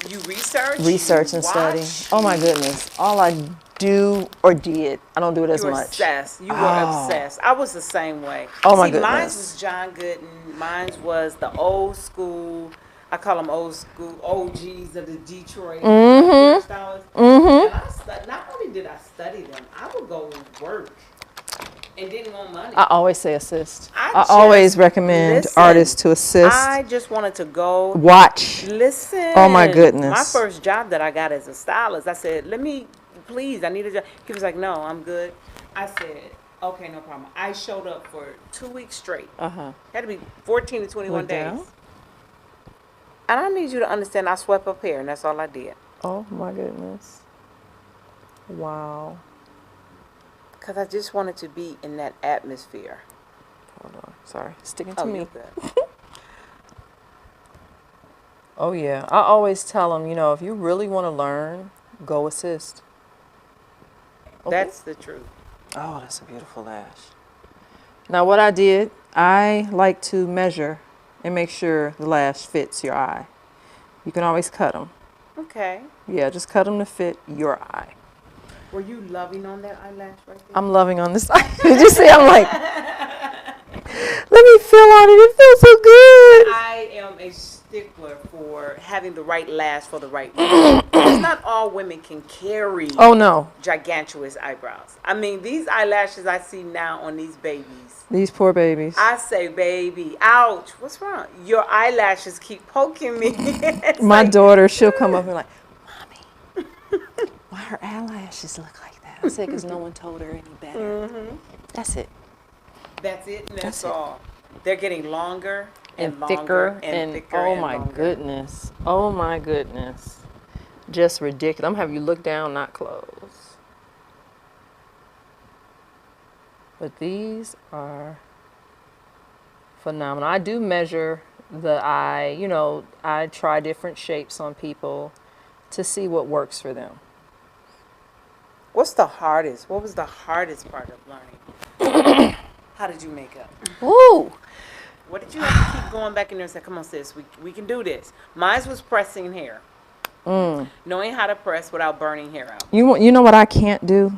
You research? Research you and study. watch, Oh my goodness. All I do or did, I don't do it as You were much. obsessed. You were Oh. obsessed. I was the same way. Oh, my See, mine goodness. was John Gooden. Mine was the old school. I call them old school OGs of the Detroit hairstylists. And not only did I study them, I would go and work and didn't want money. I always say assist. I just- always recommend listen, artists to assist. I just wanted to go Watch. listen. Oh, my goodness. My first job that I got as a stylist, I said, please, I need a job. He was like, no, I'm good. I said, okay, no problem. I showed up for 2 weeks straight. Had to be 14 to 21 Went days. down? And I need you to understand, I swept up here, and that's all I did. Oh my goodness. Wow. Because I just wanted to be in that atmosphere. Hold on. Sorry. Sticking to Oh, me. you're good. Oh yeah. I always tell them, if you really want to learn, go assist. Okay. That's the truth. Oh, that's a beautiful lash. Now what I did, I like to measure and make sure the lash fits your eye. You can always cut them. Okay. Yeah, just cut them to fit your eye. Were you loving on that eyelash right there? I'm loving on this eye. Did you see? I'm like, let me feel on it. It feels so good. I am a stickler for having the right lash for the right woman. Because not all women can carry Oh no. gigantuous eyebrows. I mean, these eyelashes I see now on these babies. These poor babies. I say, baby, ouch, what's wrong? Your eyelashes keep poking me. It's My like, daughter, she'll come up and like, Mommy, why her eyelashes look like that? I said, because no one told her any better. That's it. That's it, and that's That's it. all. They're getting longer And longer thicker and thicker oh and my longer. goodness. Oh my goodness. Just ridiculous. I'm having you look down, not close. But these are phenomenal. I do measure the eye, I try different shapes on people to see what works for them. What was the hardest part of learning? How did you make up? Ooh. What did you have to keep going back in there and say, come on, sis, we can do this? Mine was pressing hair. Knowing how to press without burning hair out. You know what I can't do?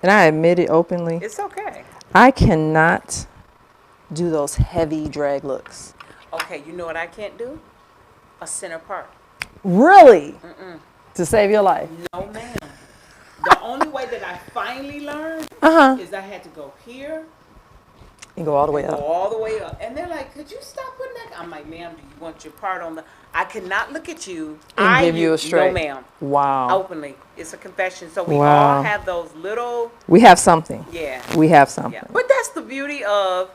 And I admit it openly. It's okay. I cannot do those heavy drag looks. Okay, you know what I can't do? A center part. Really? To save your life? No, ma'am. The only way that I finally learned is I had to go here, And go all the way go up. all the way up. And they're like, could you stop putting that? I'm like, ma'am, do you want your part on the... I cannot look at you. And give you a straight. No, ma'am. Wow. Openly. It's a confession. So we Wow. all have those little... We have something. Yeah. We have something. Yeah. But that's the beauty of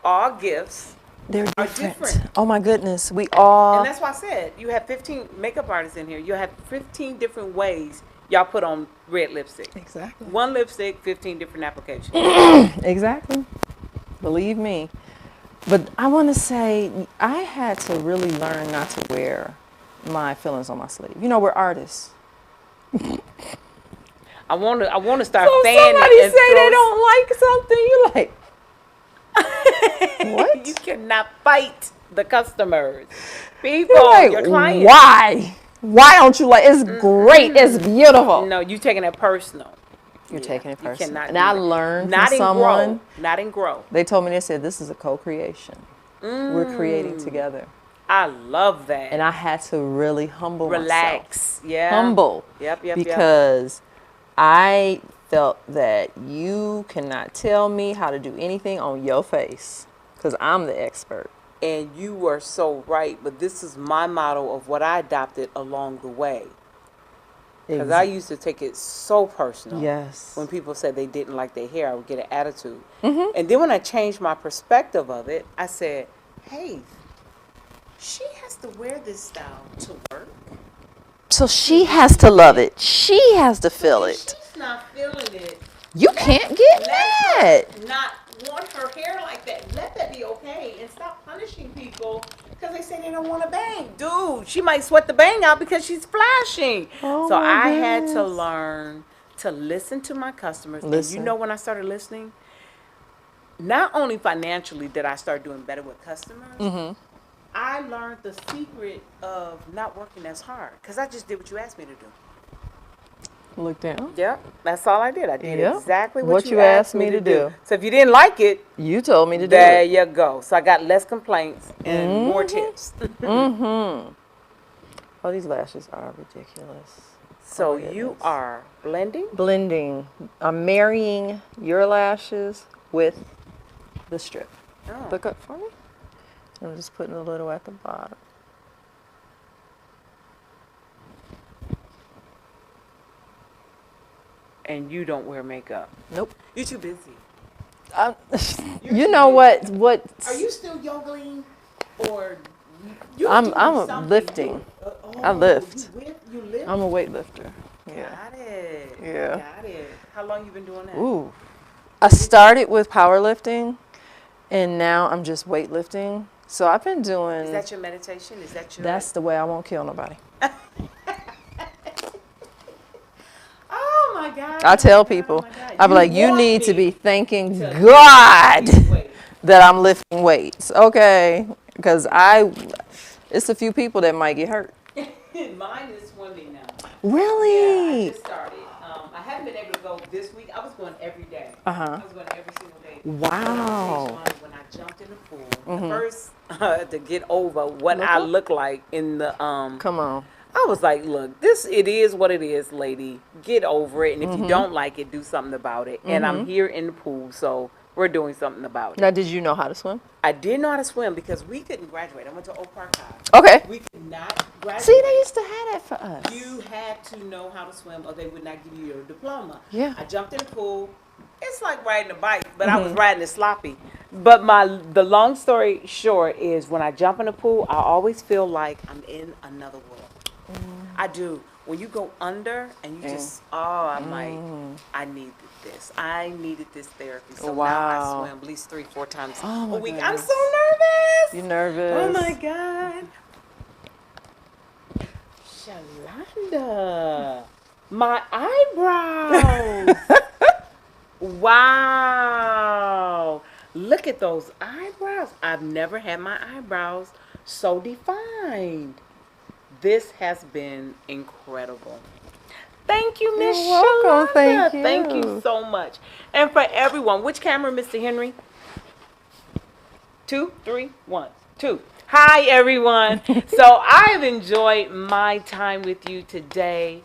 all gifts. They're Are different. different. Oh my goodness. We all. And that's why I said, you have 15 makeup artists in here. You have 15 different ways y'all put on red lipstick. Exactly. One lipstick, 15 different applications. Exactly. Believe me. But I want to say, I had to really learn not to wear my feelings on my sleeve. We're artists. I want to start So fanning somebody and say they throw- don't like something, you're like, what? You cannot fight the customers. People, You're like, your clients. why? Why don't you like? It's great. It's beautiful. No, you taking it personal. You're taking it You personal. cannot And do I that. learned Not from in someone. grow. Not in grow. They told me, they said, this is a co-creation. We're creating together. I love that. And I had to really humble myself. Relax. Yeah. Humble. Yep. Because I felt that you cannot tell me how to do anything on your face because I'm the expert. And you were so right, but this is my motto of what I adopted along the way. Because I used to take it so personal. Yes. When people said they didn't like their hair, I would get an attitude. And then when I changed my perspective of it, I said, hey, she has to wear this style to work. So she has to love it. She has to feel If it. she's not feeling it, You can't get mad. not want her hair like that. Let that be okay and stop punishing people because they say they don't want to bang. Dude, she might sweat the bang out because she's flashing. Oh so my I had to goodness. learn to listen to my customers. And Listen. you know when I started listening? Not only financially did I start doing better with customers, I learned the secret of not working as hard because I just did what you asked me to do. Look down. Yep, that's all I did. I did Yep. exactly What you asked me to do. So if you didn't like it, You told me to do there it. you go. So I got less complaints and more tips. Oh, these lashes are ridiculous. So Oh, my you goodness. are blending? Blending. I'm marrying your lashes with the strip. Oh. Look up for me. I'm just putting a little at the bottom. And you don't wear makeup. Nope. You're too busy. You know what? What? Are you still yogaing or you I'm lifting. I lift. You lift? I'm a weightlifter. Yeah. Got it. Yeah. Got it. How long you been doing that? Ooh. I started with powerlifting, and now I'm just weightlifting. So I've been doing. Is that your meditation? Is that your... That's the way I won't kill nobody. Oh my God. I tell people, Oh my God. I be like, you want need to me be thanking God that I'm lifting weights, okay? Because it's a few people that might get hurt. Mine is swimming now. Really? Yeah, I just started. I haven't been able to go this week. I was going every day. Uh-huh. I was going every single day. Wow. When I jumped in the pool, the first to get over what I look like in the Come on. I was like, look, it is what it is, lady. Get over it. And if you don't like it, do something about it. And I'm here in the pool, so we're doing something about it. Now, did you know how to swim? I did know how to swim because we couldn't graduate. I went to Oak Park High. Okay. We could not graduate. See, they used to have that for us. You had to know how to swim or they would not give you your diploma. Yeah. I jumped in the pool. It's like riding a bike, but I was riding it sloppy. But the long story short is when I jump in the pool, I always feel like I'm in another world. I do. When you go under and you just, I'm like, I needed this. I needed this therapy. So now I swim at least 3-4 times a week. I'm so nervous. You nervous? Oh my God. Shalonda, my eyebrows. Wow. Look at those eyebrows. I've never had my eyebrows so defined. This has been incredible. Thank you, Miss You're welcome. Shalonda. Thank you. Thank you so much. And for everyone, which camera, Mr. Henry? 2, 3, 1, 2. Hi, everyone. So I've enjoyed my time with you today.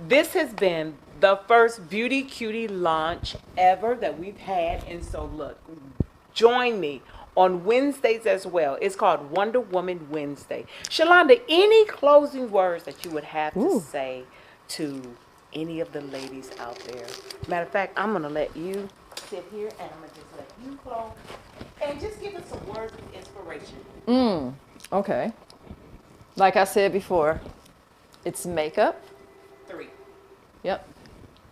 This has been the first Beauty Cutie launch ever that we've had. And so look, join me on Wednesdays as well. It's called Wonder Woman Wednesday. Shalonda, any closing words that you would have to say to any of the ladies out there? Matter of fact, I'm going to let you sit here and I'm going to just let you close and just give us some words of inspiration. Okay. Like I said before, it's makeup. 3. Yep.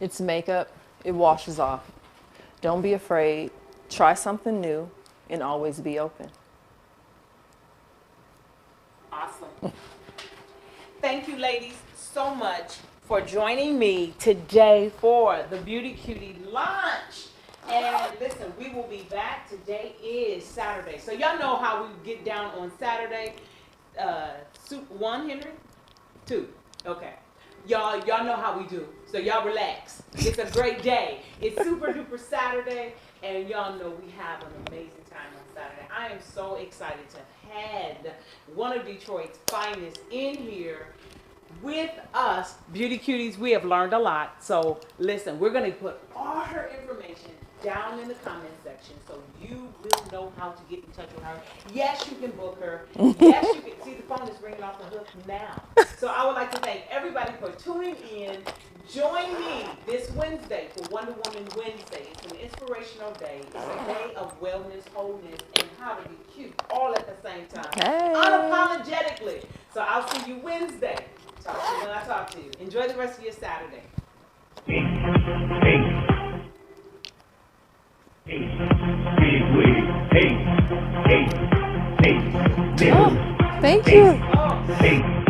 It's makeup. It washes off. Don't be afraid. Try something new and always be open. Awesome. Thank you, ladies, so much for joining me today for the Beauty Cutie launch. And listen, we will be back. Today is Saturday. So y'all know how we get down on Saturday. Soup 1, Henry? 2. Okay. Y'all know how we do. So y'all relax. It's a great day. It's super duper Saturday. And y'all know we have an amazing time on Saturday. I am so excited to have one of Detroit's finest in here with us. Beauty Cuties, we have learned a lot. So listen, we're going to put all her information down in the comment section so you will know how to get in touch with her. Yes, you can book her. Yes, you can. See, the phone is ringing off the hook now. So I would like to thank everybody for tuning in. Join me this Wednesday for Wonder Woman Wednesday. It's an inspirational day. It's a day of wellness, wholeness, and how to be cute all at the same time. Hey. Unapologetically. So I'll see you Wednesday. Talk to you when I talk to you. Enjoy the rest of your Saturday. Big wig. Thank you. Big wig.